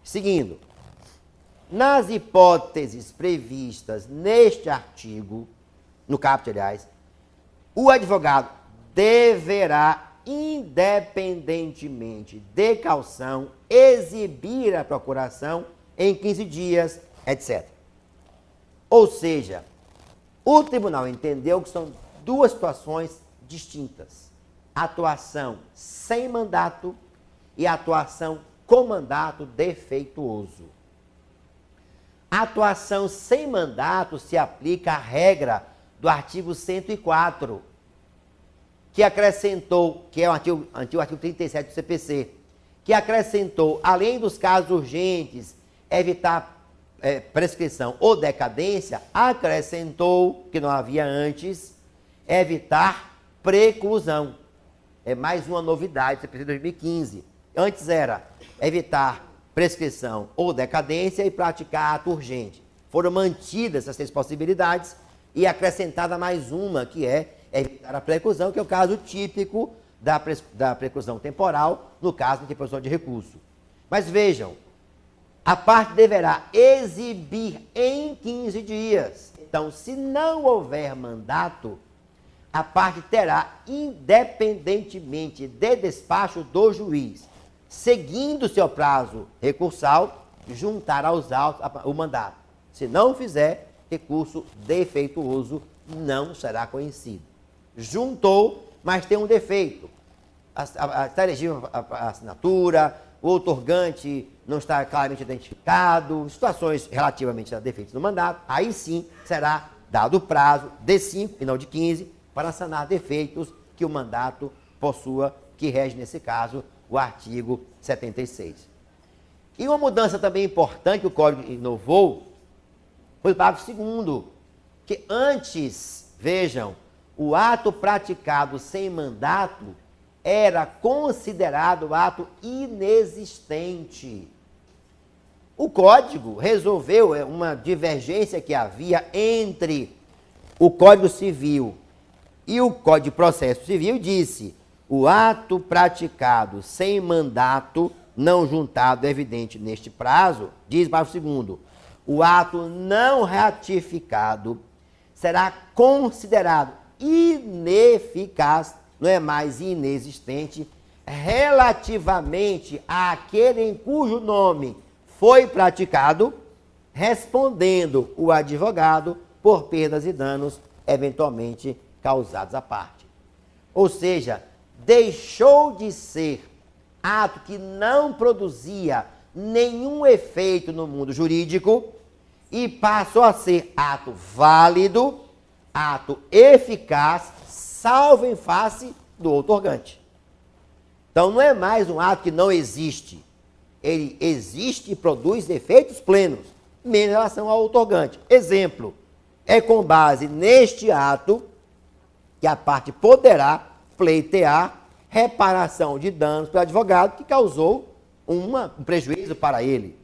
Seguindo, nas hipóteses previstas neste artigo, no caput, aliás, o advogado deverá, independentemente de caução, exibir a procuração em 15 dias, etc. Ou seja, o tribunal entendeu que são duas situações distintas. Atuação sem mandato e atuação com mandato defeituoso. A atuação sem mandato se aplica à regra do artigo 104, que acrescentou, que é o antigo artigo 37 do CPC, que acrescentou, além dos casos urgentes, evitar prescrição ou decadência, acrescentou, que não havia antes, evitar preclusão. É mais uma novidade do CPC de 2015. Antes era evitar prescrição ou decadência e praticar ato urgente. Foram mantidas essas três possibilidades e acrescentada mais uma, que é evitar a preclusão, que é o caso típico da preclusão temporal, no caso de interposição de recurso. Mas vejam, a parte deverá exibir em 15 dias. Então, se não houver mandato, a parte terá, independentemente de despacho do juiz, seguindo seu prazo recursal, juntar aos autos o mandato. Se não fizer, recurso defeituoso não será conhecido. Juntou, mas tem um defeito. Está elegível a assinatura, o outorgante não está claramente identificado, situações relativamente a defeitos no mandato, aí sim será dado o prazo de 5 e não de 15 para sanar defeitos que o mandato possua, que rege nesse caso o artigo 76. E uma mudança também importante que o Código inovou foi o parágrafo 2º, que antes, vejam, o ato praticado sem mandato era considerado ato inexistente. O Código resolveu uma divergência que havia entre o Código Civil e o Código de Processo Civil, disse: o ato praticado sem mandato não juntado evidente neste prazo, diz o parágrafo 2º, o ato não ratificado será considerado ineficaz, não é mais inexistente, relativamente àquele em cujo nome foi praticado, respondendo o advogado por perdas e danos eventualmente causados à parte. Ou seja, deixou de ser ato que não produzia nenhum efeito no mundo jurídico e passou a ser ato válido, ato eficaz, salvo em face do outorgante. Então não é mais um ato que não existe. Ele existe e produz efeitos plenos, menos em relação ao outorgante. Exemplo, é com base neste ato que a parte poderá pleitear reparação de danos para o advogado que causou um prejuízo para ele.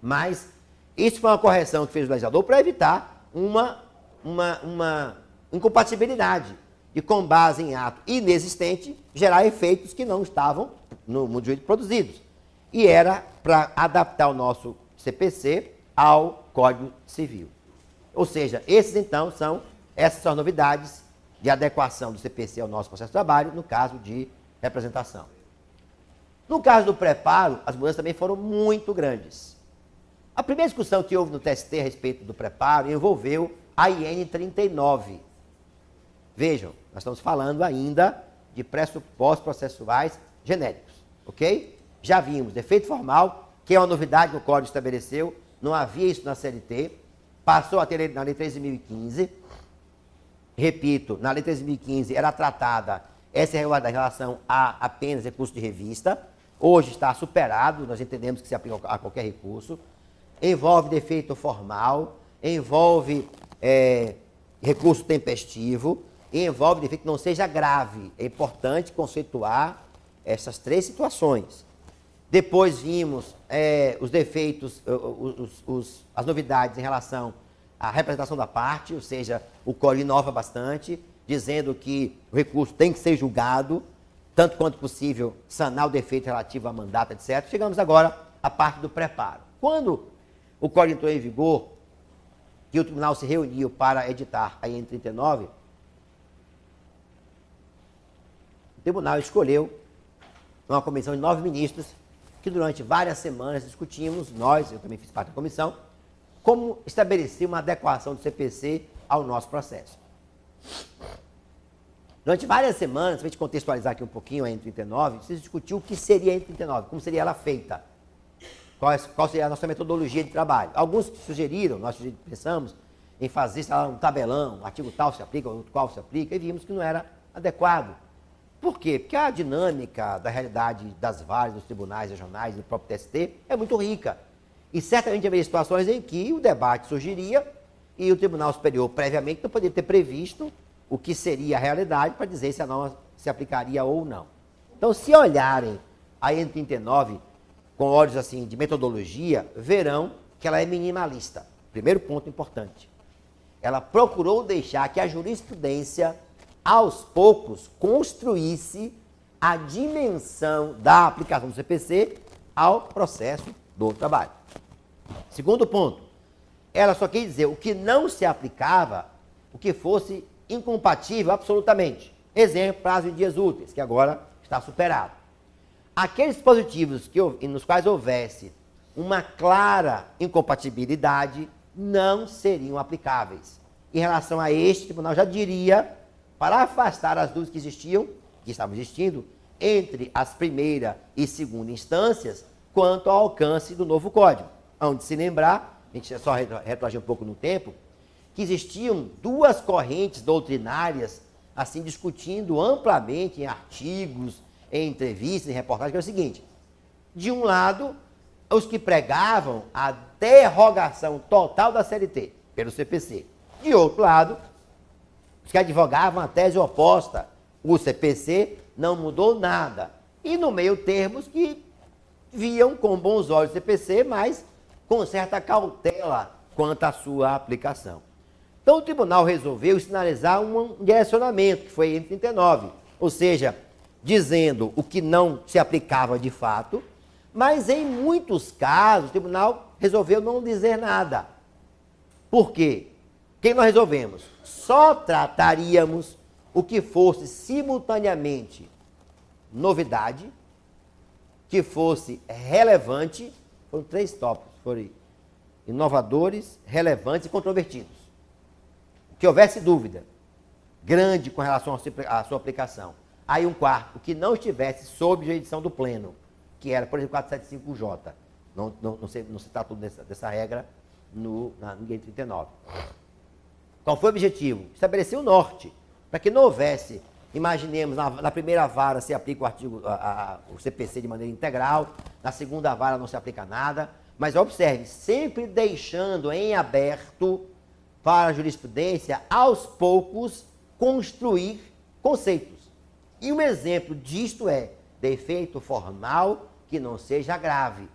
Mas isso foi uma correção que fez o legislador para evitar uma incompatibilidade de, com base em ato inexistente, gerar efeitos que não estavam no mundo jurídico produzidos. E era para adaptar o nosso CPC ao Código Civil. Ou seja, essas são as novidades de adequação do CPC ao nosso processo de trabalho, no caso de representação. No caso do preparo, as mudanças também foram muito grandes. A primeira discussão que houve no TST a respeito do preparo envolveu a IN 39. Vejam, nós estamos falando ainda de pressupostos processuais genéricos, ok? Já vimos defeito formal, que é uma novidade que o Código estabeleceu, não havia isso na CLT, passou a ter na Lei 13.015. Repito, na Lei 13.015 era tratada essa irregularidade em relação a apenas recurso de revista. Hoje está superado, nós entendemos que se aplica a qualquer recurso. Envolve defeito formal, envolve recurso tempestivo e envolve defeito que não seja grave. É importante conceituar essas três situações. Depois vimos os defeitos, as novidades em relação à representação da parte, ou seja, o Código inova bastante, dizendo que o recurso tem que ser julgado, tanto quanto possível, sanar o defeito relativo a mandato, etc. Chegamos agora à parte do preparo. Quando o Código entrou em vigor, que o tribunal se reuniu para editar a EN 39, o tribunal escolheu uma comissão de 9 ministros, que durante várias semanas discutimos, eu também fiz parte da comissão, como estabelecer uma adequação do CPC ao nosso processo. Durante várias semanas, para a gente contextualizar aqui um pouquinho a EN 39, se discutiu o que seria a EN 39, como seria ela feita, qual seria a nossa metodologia de trabalho. Alguns sugeriram, nós pensamos em fazer um tabelão, um artigo tal se aplica, outro qual se aplica, e vimos que não era adequado. Por quê? Porque a dinâmica da realidade das varas, dos tribunais regionais e do próprio TST é muito rica. E certamente haveria situações em que o debate surgiria e o Tribunal Superior, previamente, não poderia ter previsto o que seria a realidade para dizer se a norma se aplicaria ou não. Então, se olharem a EN 39 com olhos assim de metodologia, verão que ela é minimalista. Primeiro ponto importante. Ela procurou deixar que a jurisprudência, aos poucos, construísse a dimensão da aplicação do CPC ao processo do trabalho. Segundo ponto, ela só quer dizer o que não se aplicava, o que fosse incompatível absolutamente. Exemplo, prazo em dias úteis, que agora está superado. Aqueles dispositivos nos quais houvesse uma clara incompatibilidade não seriam aplicáveis. Em relação a este, o tribunal já diria, para afastar as dúvidas que estavam existindo, entre as primeira e segunda instâncias, quanto ao alcance do novo código. Onde se lembrar, a gente só retroagir um pouco no tempo, que existiam duas correntes doutrinárias, assim, discutindo amplamente em artigos, em entrevistas, em reportagens, que é o seguinte: de um lado, os que pregavam a derrogação total da CLT pelo CPC. De outro lado, os que advogavam a tese oposta. O CPC não mudou nada. E no meio termos que viam com bons olhos o CPC, mas com certa cautela quanto à sua aplicação. Então o tribunal resolveu sinalizar um direcionamento, que foi em 39, ou seja, dizendo o que não se aplicava de fato, mas em muitos casos o tribunal resolveu não dizer nada. Por quê? O que nós resolvemos? Só trataríamos o que fosse simultaneamente novidade, que fosse relevante, foram 3 tópicos, foram inovadores, relevantes e controvertidos. Que houvesse dúvida grande com relação à sua aplicação. Aí um quarto, o que não estivesse sob jurisdição do pleno, que era, por exemplo, 475J. Não se tratou dessa regra na Lei 39. Qual foi o objetivo? Estabelecer o norte, para que não houvesse, imaginemos, na primeira vara se aplica o CPC de maneira integral, na segunda vara não se aplica nada, mas observe, sempre deixando em aberto para a jurisprudência, aos poucos, construir conceitos. E um exemplo disto é defeito formal que não seja grave.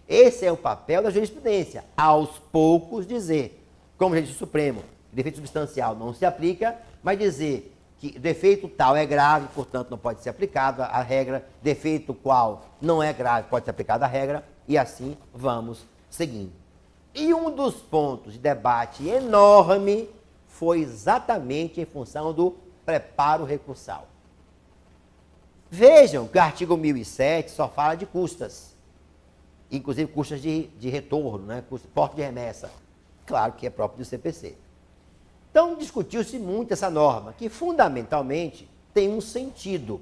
Esse é o papel da jurisprudência, aos poucos dizer, como já disse o Supremo, defeito substancial não se aplica, mas dizer que defeito tal é grave, portanto não pode ser aplicado a regra, defeito qual não é grave, pode ser aplicada a regra, e assim vamos seguindo. E um dos pontos de debate enorme foi exatamente em função do preparo recursal. Vejam que o artigo 1007 só fala de custas, inclusive custas de retorno, né? Porte de remessa. Claro que é próprio do CPC. Então, discutiu-se muito essa norma, que fundamentalmente tem um sentido.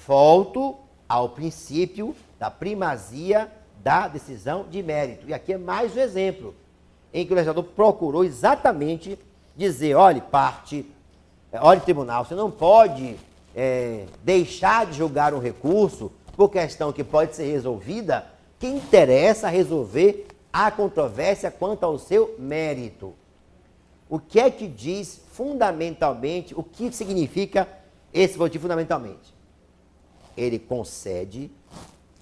Volto ao princípio da primazia da decisão de mérito. E aqui é mais um exemplo em que o legislador procurou exatamente dizer, olhe, parte, olhe, tribunal, você não pode deixar de julgar um recurso por questão que pode ser resolvida, que interessa resolver a controvérsia quanto ao seu mérito. O que é que diz fundamentalmente, o que significa esse motivo fundamentalmente? Ele concede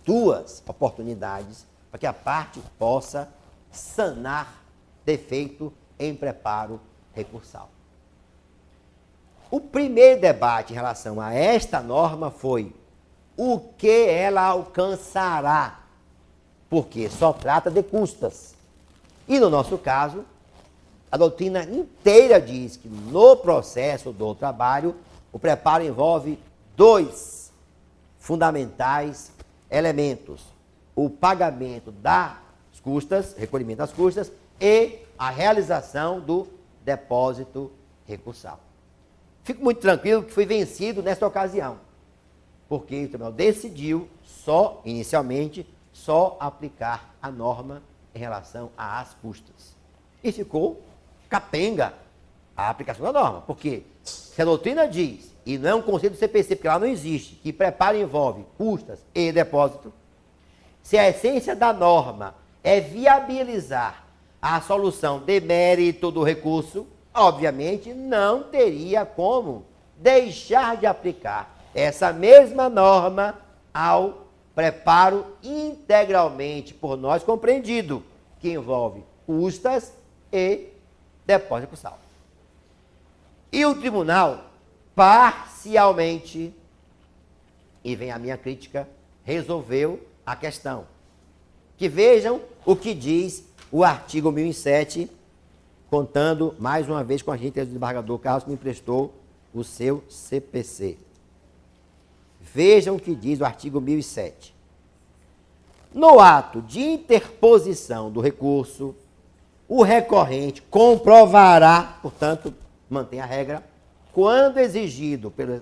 duas oportunidades para que a parte possa sanar defeito em preparo recursal. O primeiro debate em relação a esta norma foi o que ela alcançará, porque só trata de custas. E no nosso caso, a doutrina inteira diz que no processo do trabalho, o preparo envolve dois fundamentais elementos: o pagamento das custas, recolhimento das custas, e a realização do depósito recursal. Fico muito tranquilo que fui vencido nesta ocasião, porque o tribunal decidiu inicialmente, aplicar a norma em relação às custas. E ficou capenga a aplicação da norma, porque se a doutrina diz, e não é um conceito do CPC, porque lá não existe, que preparo envolve custas e depósito, se a essência da norma é viabilizar a solução de mérito do recurso, obviamente não teria como deixar de aplicar essa mesma norma ao preparo integralmente por nós compreendido, que envolve custas e depósito recursal. E o tribunal, parcialmente, e vem a minha crítica, resolveu a questão. Que vejam o que diz o artigo 1007, contando mais uma vez com a gente, o desembargador Carlos, que me emprestou o seu CPC. Vejam o que diz o artigo 1007. No ato de interposição do recurso, o recorrente comprovará, portanto, mantém a regra, quando exigido pela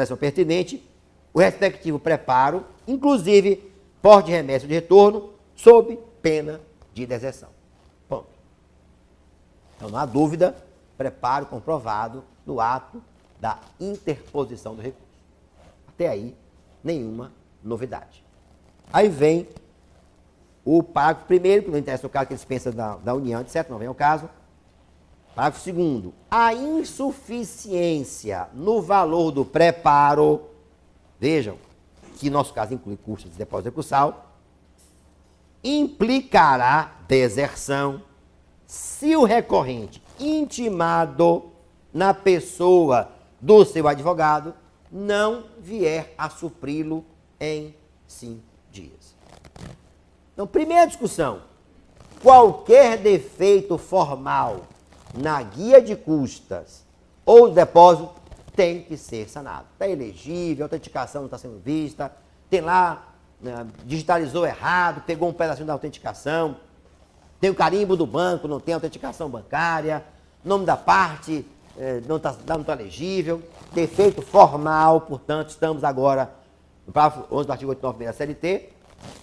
ação pertinente, o respectivo preparo, inclusive porte de remessa de retorno, sob pena de deserção. Ponto. Então, não há dúvida, preparo comprovado no ato da interposição do recurso. Até aí, nenhuma novidade. Aí vem o parágrafo primeiro, que não interessa o caso que eles pensam da União, etc., não vem ao caso. Parágrafo segundo, a insuficiência no valor do preparo, vejam, que em nosso caso inclui custos de depósito recursal, implicará deserção se o recorrente intimado na pessoa do seu advogado não vier a supri-lo em 5 dias. Então, primeira discussão, qualquer defeito formal na guia de custas ou depósito tem que ser sanado. Está elegível, a autenticação não está sendo vista, tem lá, digitalizou errado, pegou um pedacinho da autenticação, tem o carimbo do banco, não tem autenticação bancária, nome da parte não está legível, defeito formal, portanto, estamos agora no parágrafo 11 do artigo 89 da CLT,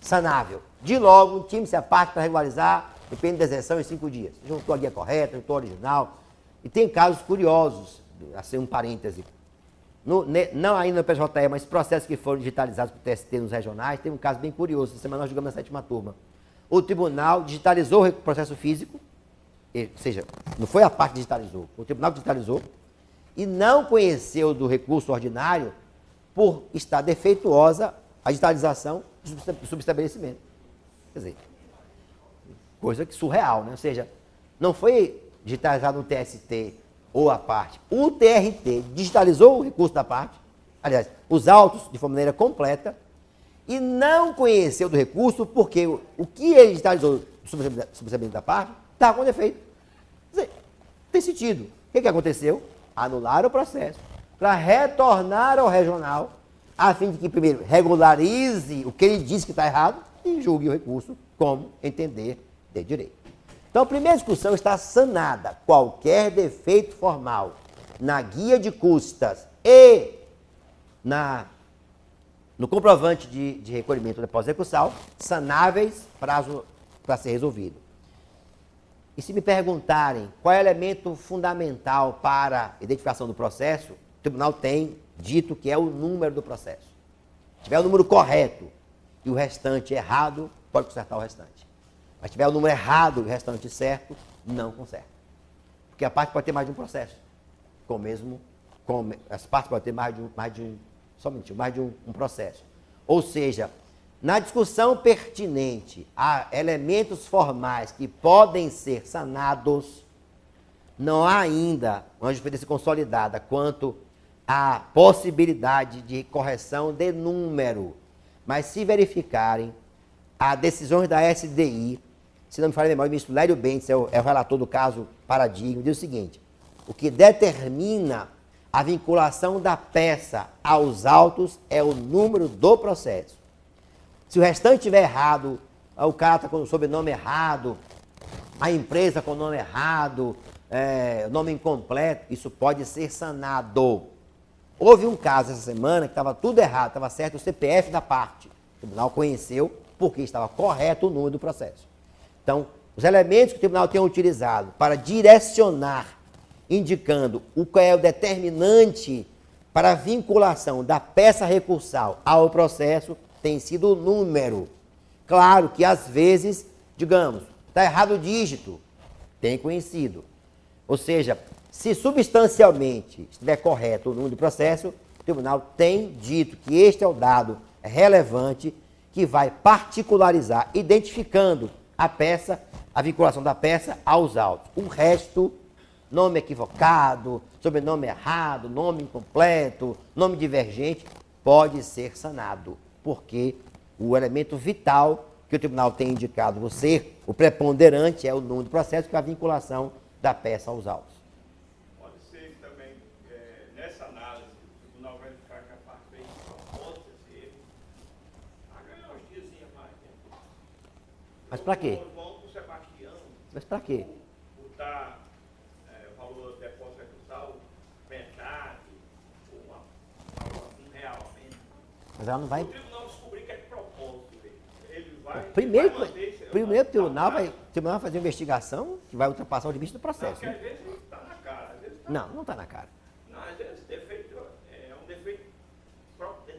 sanável. De logo, time-se a parte para regularizar, depende de deserção em 5 dias. Juntou a guia correta, juntou a original. E tem casos curiosos, assim, um parêntese. Não ainda no PJE, mas processos que foram digitalizados para o TST nos regionais, tem um caso bem curioso, essa semana nós jogamos na 7ª turma. O tribunal digitalizou o processo físico, ou seja, não foi a parte que digitalizou, o tribunal digitalizou, e não conheceu do recurso ordinário por estar defeituosa a digitalização do subestabelecimento. Quer dizer, coisa que surreal, né? Ou seja, não foi digitalizado no TST ou a parte. O TRT digitalizou o recurso da parte, aliás, os autos de maneira completa, e não conheceu do recurso porque o que ele digitalizou do subestabelecimento da parte estava com defeito. Quer dizer, tem sentido. O que aconteceu? Anularam o processo para retornar ao regional, a fim de que, primeiro, regularize o que ele disse que está errado e julgue o recurso como entender de direito. Então, a primeira discussão está sanada. Qualquer defeito formal na guia de custas e na no comprovante de recolhimento do depósito recursal, sanáveis, prazo para ser resolvido. E se me perguntarem qual é o elemento fundamental para a identificação do processo, o tribunal tem dito que é o número do processo. Se tiver o número correto e o restante errado, pode consertar o restante. Mas se tiver o número errado e o restante certo, não conserta. Porque a parte pode ter mais de um processo. As partes podem ter mais de um processo. Ou seja, na discussão pertinente a elementos formais que podem ser sanados, não há ainda uma jurisprudência consolidada quanto à possibilidade de correção de número. Mas se verificarem as decisões da SDI, se não me falha a memória, o ministro Lério Bentes é o relator do caso Paradigma, diz o seguinte: o que determina a vinculação da peça aos autos é o número do processo. Se o restante estiver errado, o cara está com o sobrenome errado, a empresa com o nome errado, o nome incompleto, isso pode ser sanado. Houve um caso essa semana que estava tudo errado, estava certo o CPF da parte. O tribunal conheceu porque estava correto o número do processo. Então, os elementos que o tribunal tem utilizado para direcionar, indicando o que é o determinante para a vinculação da peça recursal ao processo, tem sido o número. Claro que, às vezes, digamos, está errado o dígito, tem conhecido. Ou seja, se substancialmente estiver correto o número do processo, o tribunal tem dito que este é o dado relevante que vai particularizar, identificando a peça, a vinculação da peça aos autos. O resto, nome equivocado, sobrenome errado, nome incompleto, nome divergente, pode ser sanado, porque o elemento vital que o tribunal tem indicado ser o preponderante é o número do processo, que é a vinculação da peça aos autos. Pode ser que também, nessa análise, o tribunal vai verificar que a parte fez proposta esse erro, a ganhar uns diazinhos mais, né? Mas para quê? Vamos para o Sebastião. Mas para quê? Botar o valor do depósito recursal metade, ou R$1 a menos. Mas ela não vai... O tribunal descobrir que é de propósito dele. Ele vai... Primeiro, vai manter, o tribunal vai fazer uma investigação que vai ultrapassar o limite do processo. Porque às vezes está na cara. Às vezes Não está na cara. Não, às vezes defeito é um defeito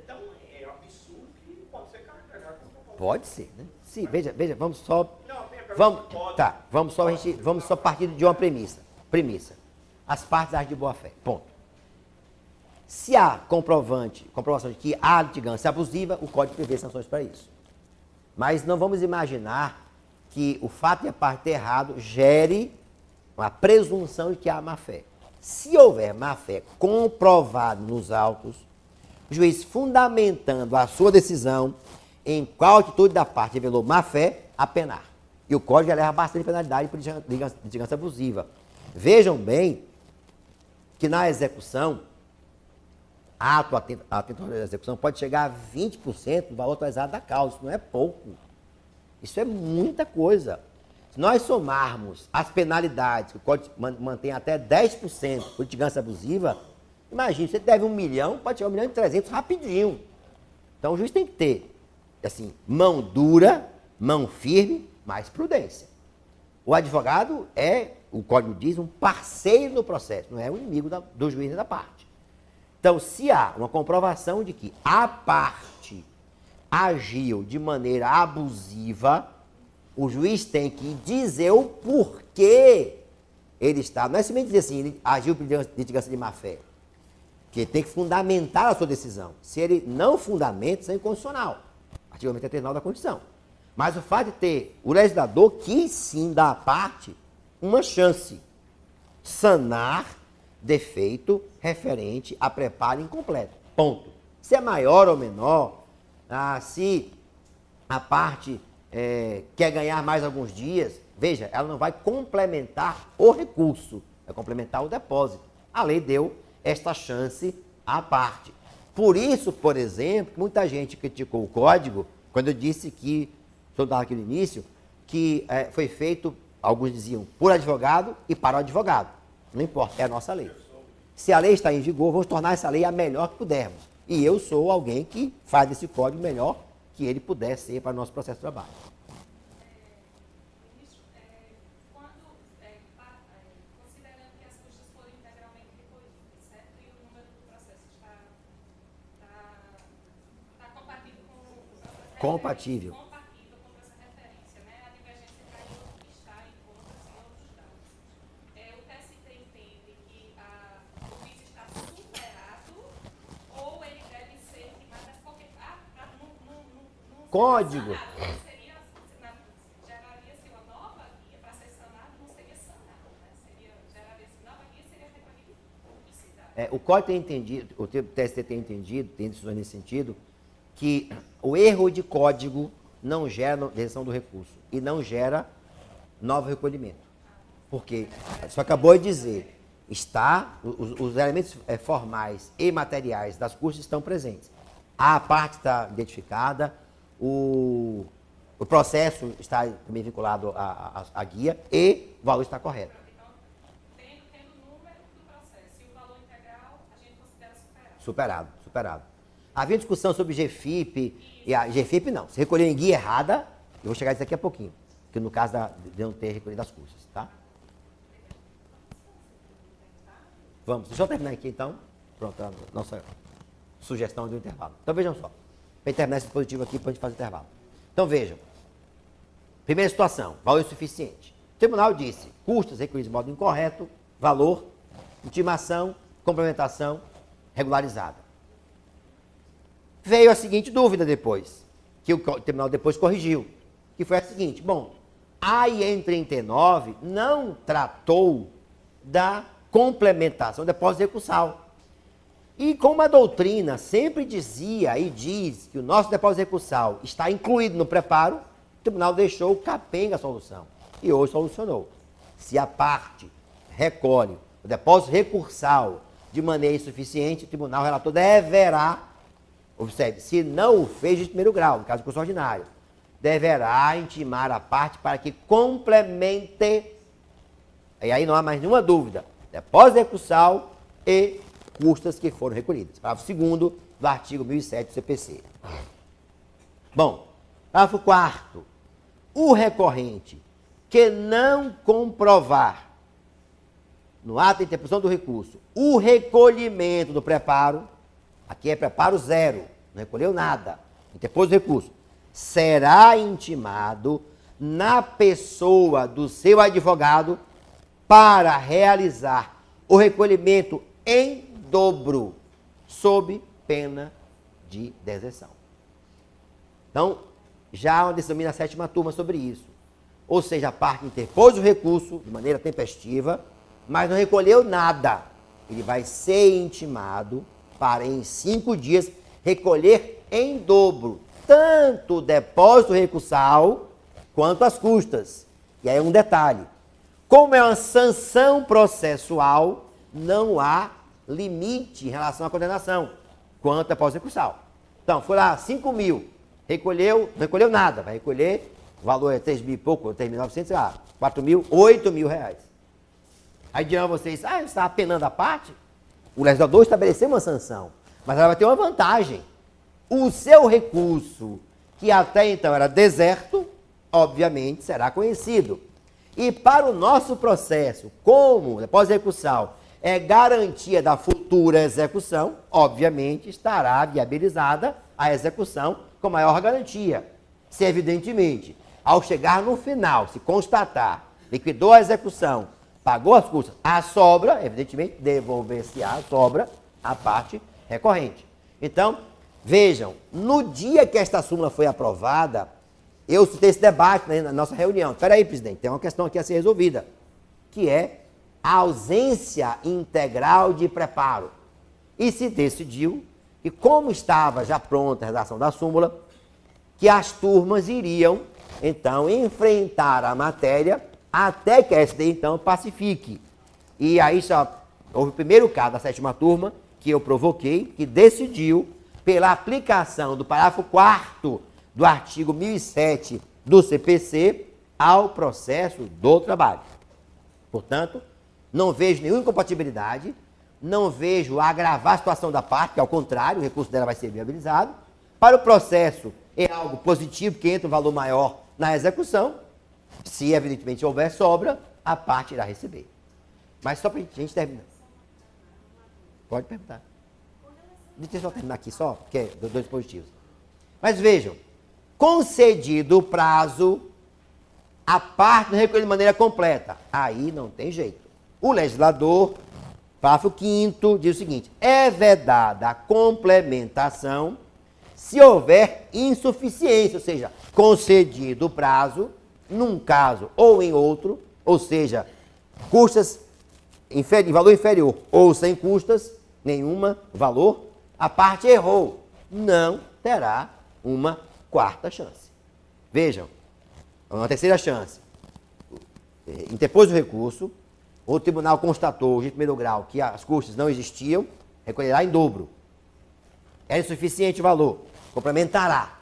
tão absurdo que pode ser caracterizado como propósito. Pode ser, né? Sim, veja, vamos só... Não, minha pergunta Vamos só partir de uma premissa. As partes agem de boa fé. Ponto. Se há comprovação de que há litigância abusiva, o Código prevê sanções para isso. Mas não vamos imaginar que o fato de a parte ter errado gere uma presunção de que há má-fé. Se houver má-fé comprovado nos autos, o juiz fundamentando a sua decisão em qual atitude da parte revelou má-fé, apenar. E o Código eleva bastante penalidade por litigância abusiva. Vejam bem que na execução, ato atentório da execução pode chegar a 20% do valor atualizado da causa. Isso não é pouco. Isso é muita coisa. Se nós somarmos as penalidades, que o Código mantém até 10% por litigância abusiva, imagine, você deve 1 milhão, pode chegar a 1.300.000 rapidinho. Então o juiz tem que ter, assim, mão dura, mão firme, mais prudência. O advogado é, o Código diz, um parceiro no processo, não é o inimigo do juiz e da parte. Então, se há uma comprovação de que a parte agiu de maneira abusiva, o juiz tem que dizer o porquê ele está. Não é simplesmente dizer assim, ele agiu por litigância de má-fé. Porque tem que fundamentar a sua decisão. Se ele não fundamenta, isso é inconstitucional. Artigo 89 da Constituição. Mas o fato de ter o legislador quis sim dar à parte uma chance. Sanar defeito referente a preparo incompleto. Ponto. Se é maior ou menor, se a parte quer ganhar mais alguns dias, veja, ela não vai complementar o recurso, vai complementar o depósito. A lei deu esta chance à parte. Por isso, por exemplo, muita gente criticou o Código quando eu disse que, estou dando aqui no início, que foi feito, alguns diziam, por advogado e para o advogado. Não importa, é a nossa lei. Se a lei está em vigor, vamos tornar essa lei a melhor que pudermos. E eu sou alguém que faz esse código melhor que ele puder ser para o nosso processo de trabalho. Ministro, considerando que as custas foram integralmente recolhidas, certo? E o número do processo está compatível com Compatível. com essa referência, né? A divergência caiu está em contas e outros dados. O TST entende que o juiz está superado ou ele deve ser intimado, porque no Código. Geraria-se uma nova guia para ser sanado, não seria sanado, né? Geraria-se nova guia, seria recolhido publicidade. O código tem entendido, o TST tem entendido, tem decisões nesse sentido, que o erro de código não gera decisão do recurso e não gera novo recolhimento. Porque, você acabou de dizer, os elementos formais e materiais das custas estão presentes. A parte está identificada, o processo está também vinculado à guia e o valor está correto. Então, tendo o número do processo e o valor integral, a gente considera superado. Superado. Havia discussão sobre GFIP, e a GFIP não. Se recolheu em guia errada, eu vou chegar nisso daqui a pouquinho, que no caso de não ter recolhido as custas, tá? Vamos, deixa eu terminar aqui então. Pronto, a nossa sugestão do intervalo. Então vejam só, para terminar esse dispositivo aqui, para a gente fazer o intervalo. Então vejam, primeira situação, valor insuficiente. O tribunal disse, custas recolhidos de modo incorreto, valor, intimação, complementação regularizada. Veio a seguinte dúvida depois, que o tribunal depois corrigiu, que foi a seguinte, bom, a IN 39 não tratou da complementação, depósito recursal. E como a doutrina sempre dizia e diz que o nosso depósito recursal está incluído no preparo, o tribunal deixou capenga a solução. E hoje solucionou. Se a parte recolhe o depósito recursal de maneira insuficiente, o tribunal relator deverá, observe, se não o fez de primeiro grau, no caso do curso ordinário, deverá intimar a parte para que complemente, e aí não há mais nenhuma dúvida, depósito recursal e custas que foram recolhidas. Parágrafo 2º do artigo 1007 do CPC. Bom, parágrafo 4º. O recorrente que não comprovar no ato de interposição do recurso o recolhimento do preparo, aqui é preparo zero, não recolheu nada, interpôs o recurso, será intimado na pessoa do seu advogado para realizar o recolhimento em dobro, sob pena de deserção. Então, já há uma decisão na 7ª turma sobre isso. Ou seja, a parte interpôs o recurso de maneira tempestiva, mas não recolheu nada. Ele vai ser intimado para, em 5 dias, recolher em dobro, tanto o depósito recursal quanto as custas. E aí um detalhe, como é uma sanção processual, não há limite em relação à condenação, quanto ao depósito recursal. Então, foi lá, 5 mil, recolheu, não recolheu nada, vai recolher, o valor é 3 mil e pouco, 3.900, 4 mil, 8 mil reais. Aí dirão vocês, você está apenando a parte? O legislador estabeleceu uma sanção, mas ela vai ter uma vantagem. O seu recurso, que até então era deserto, obviamente será conhecido. E para o nosso processo, como o depósito recursal é garantia da futura execução, obviamente estará viabilizada a execução com maior garantia. Se evidentemente, ao chegar no final, se constatar, liquidou a execução, pagou as custas, a sobra, evidentemente, devolver-se-á a sobra à parte recorrente. Então, vejam, no dia que esta súmula foi aprovada, eu citei esse debate na nossa reunião. Espera aí, presidente, tem uma questão aqui a ser resolvida, que é a ausência integral de preparo. E se decidiu que, como estava já pronta a redação da súmula, que as turmas iriam, então, enfrentar a matéria até que a SD, então, pacifique. E aí só houve o primeiro caso da 7ª turma, que eu provoquei, que decidiu, pela aplicação do parágrafo 4º do artigo 1007 do CPC, ao processo do trabalho. Portanto, não vejo nenhuma incompatibilidade não vejo agravar a situação da parte, que ao contrário, o recurso dela vai ser viabilizado. Para o processo, é algo positivo, que entra um valor maior na execução. Se, evidentemente, houver sobra, a parte irá receber. Mas só para a gente terminar. Pode perguntar. Deixa eu só terminar aqui, só, porque é dois positivos. Mas vejam, concedido o prazo, a parte não recolhe de maneira completa. Aí não tem jeito. O legislador, parágrafo 5º, diz o seguinte: é vedada a complementação se houver insuficiência, ou seja, concedido o prazo, num caso ou em outro, ou seja, custas em valor inferior ou sem custas, nenhuma valor, a parte errou. Não terá uma quarta chance. Vejam, uma terceira chance. Interpôs o recurso, o tribunal constatou, o juiz de primeiro grau, que as custas não existiam, recolherá em dobro. É insuficiente o valor, complementará.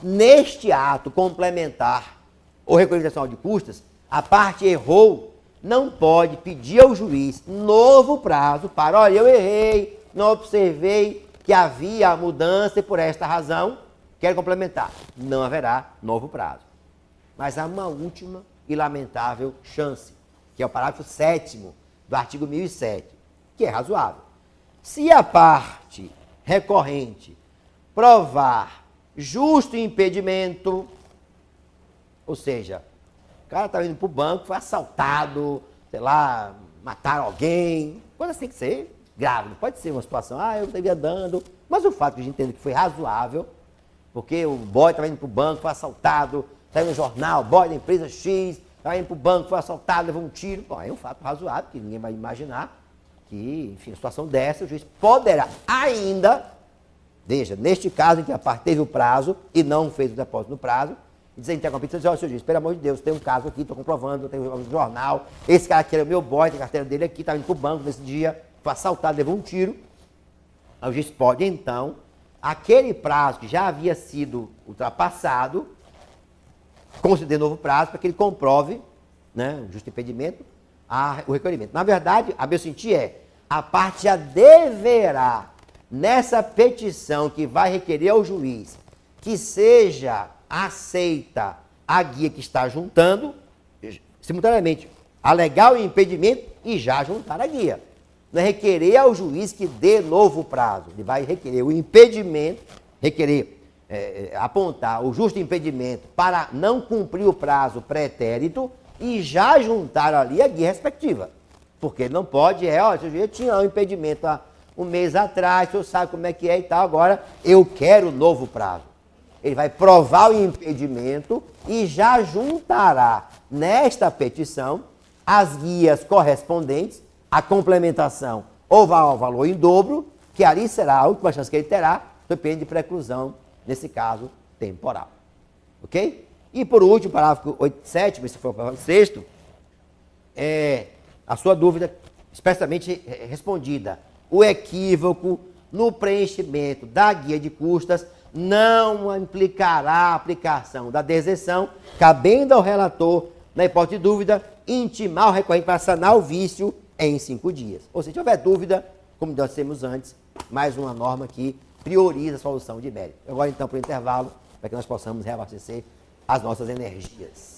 Neste ato complementar ou recolhimento de custas, a parte errou, não pode pedir ao juiz novo prazo para, olha, eu errei, não observei que havia a mudança e por esta razão quero complementar. Não haverá novo prazo. Mas há uma última e lamentável chance, que é o parágrafo 7º do artigo 1007, que é razoável. Se a parte recorrente provar justo impedimento, ou seja, o cara estava indo para o banco, foi assaltado, sei lá, mataram alguém, coisa assim que ser grave. Não pode ser uma situação, eu estava andando, mas o fato que a gente entende que foi razoável, porque o boy estava indo para o banco, foi assaltado, saiu no jornal, boy da empresa X, estava indo para o banco, foi assaltado, levou um tiro. Bom, é um fato razoável, que ninguém vai imaginar que, enfim, uma situação dessa, o juiz poderá ainda, veja, neste caso em que a parte teve o prazo e não fez o depósito no prazo, dizer interrompida, dizer, seu juiz, pelo amor de Deus, tem um caso aqui, estou comprovando, tem um jornal, esse cara aqui era o meu boy, tem a carteira dele aqui, estava indo para o banco nesse dia, foi assaltado, levou um tiro. O juiz pode, então, aquele prazo que já havia sido ultrapassado, conceder novo prazo para que ele comprove, né, o justo impedimento, o requerimento. Na verdade, a meu sentir a parte já deverá, nessa petição que vai requerer ao juiz, que seja aceita a guia que está juntando, simultaneamente, alegar o impedimento e já juntar a guia. Não é requerer ao juiz que dê novo prazo. Ele vai requerer o impedimento, apontar o justo impedimento para não cumprir o prazo pretérito e já juntar ali a guia respectiva. Porque ele não pode, seu juiz tinha um impedimento há um mês atrás, o senhor sabe como é que é e tal, agora eu quero novo prazo. Ele vai provar o impedimento e já juntará nesta petição as guias correspondentes, a complementação ou valor em dobro, que ali será a última chance que ele terá, depende de preclusão, nesse caso, temporal. Ok? E por último, parágrafo 7, se for o parágrafo 6º, a sua dúvida expressamente respondida. O equívoco no preenchimento da guia de custas não implicará a aplicação da deserção, cabendo ao relator, na hipótese de dúvida, intimar o recorrente para sanar o vício em 5 dias. Ou seja, se houver dúvida, como nós dissemos antes, mais uma norma que prioriza a solução de mérito. Agora, então, para o intervalo, para que nós possamos reabastecer as nossas energias.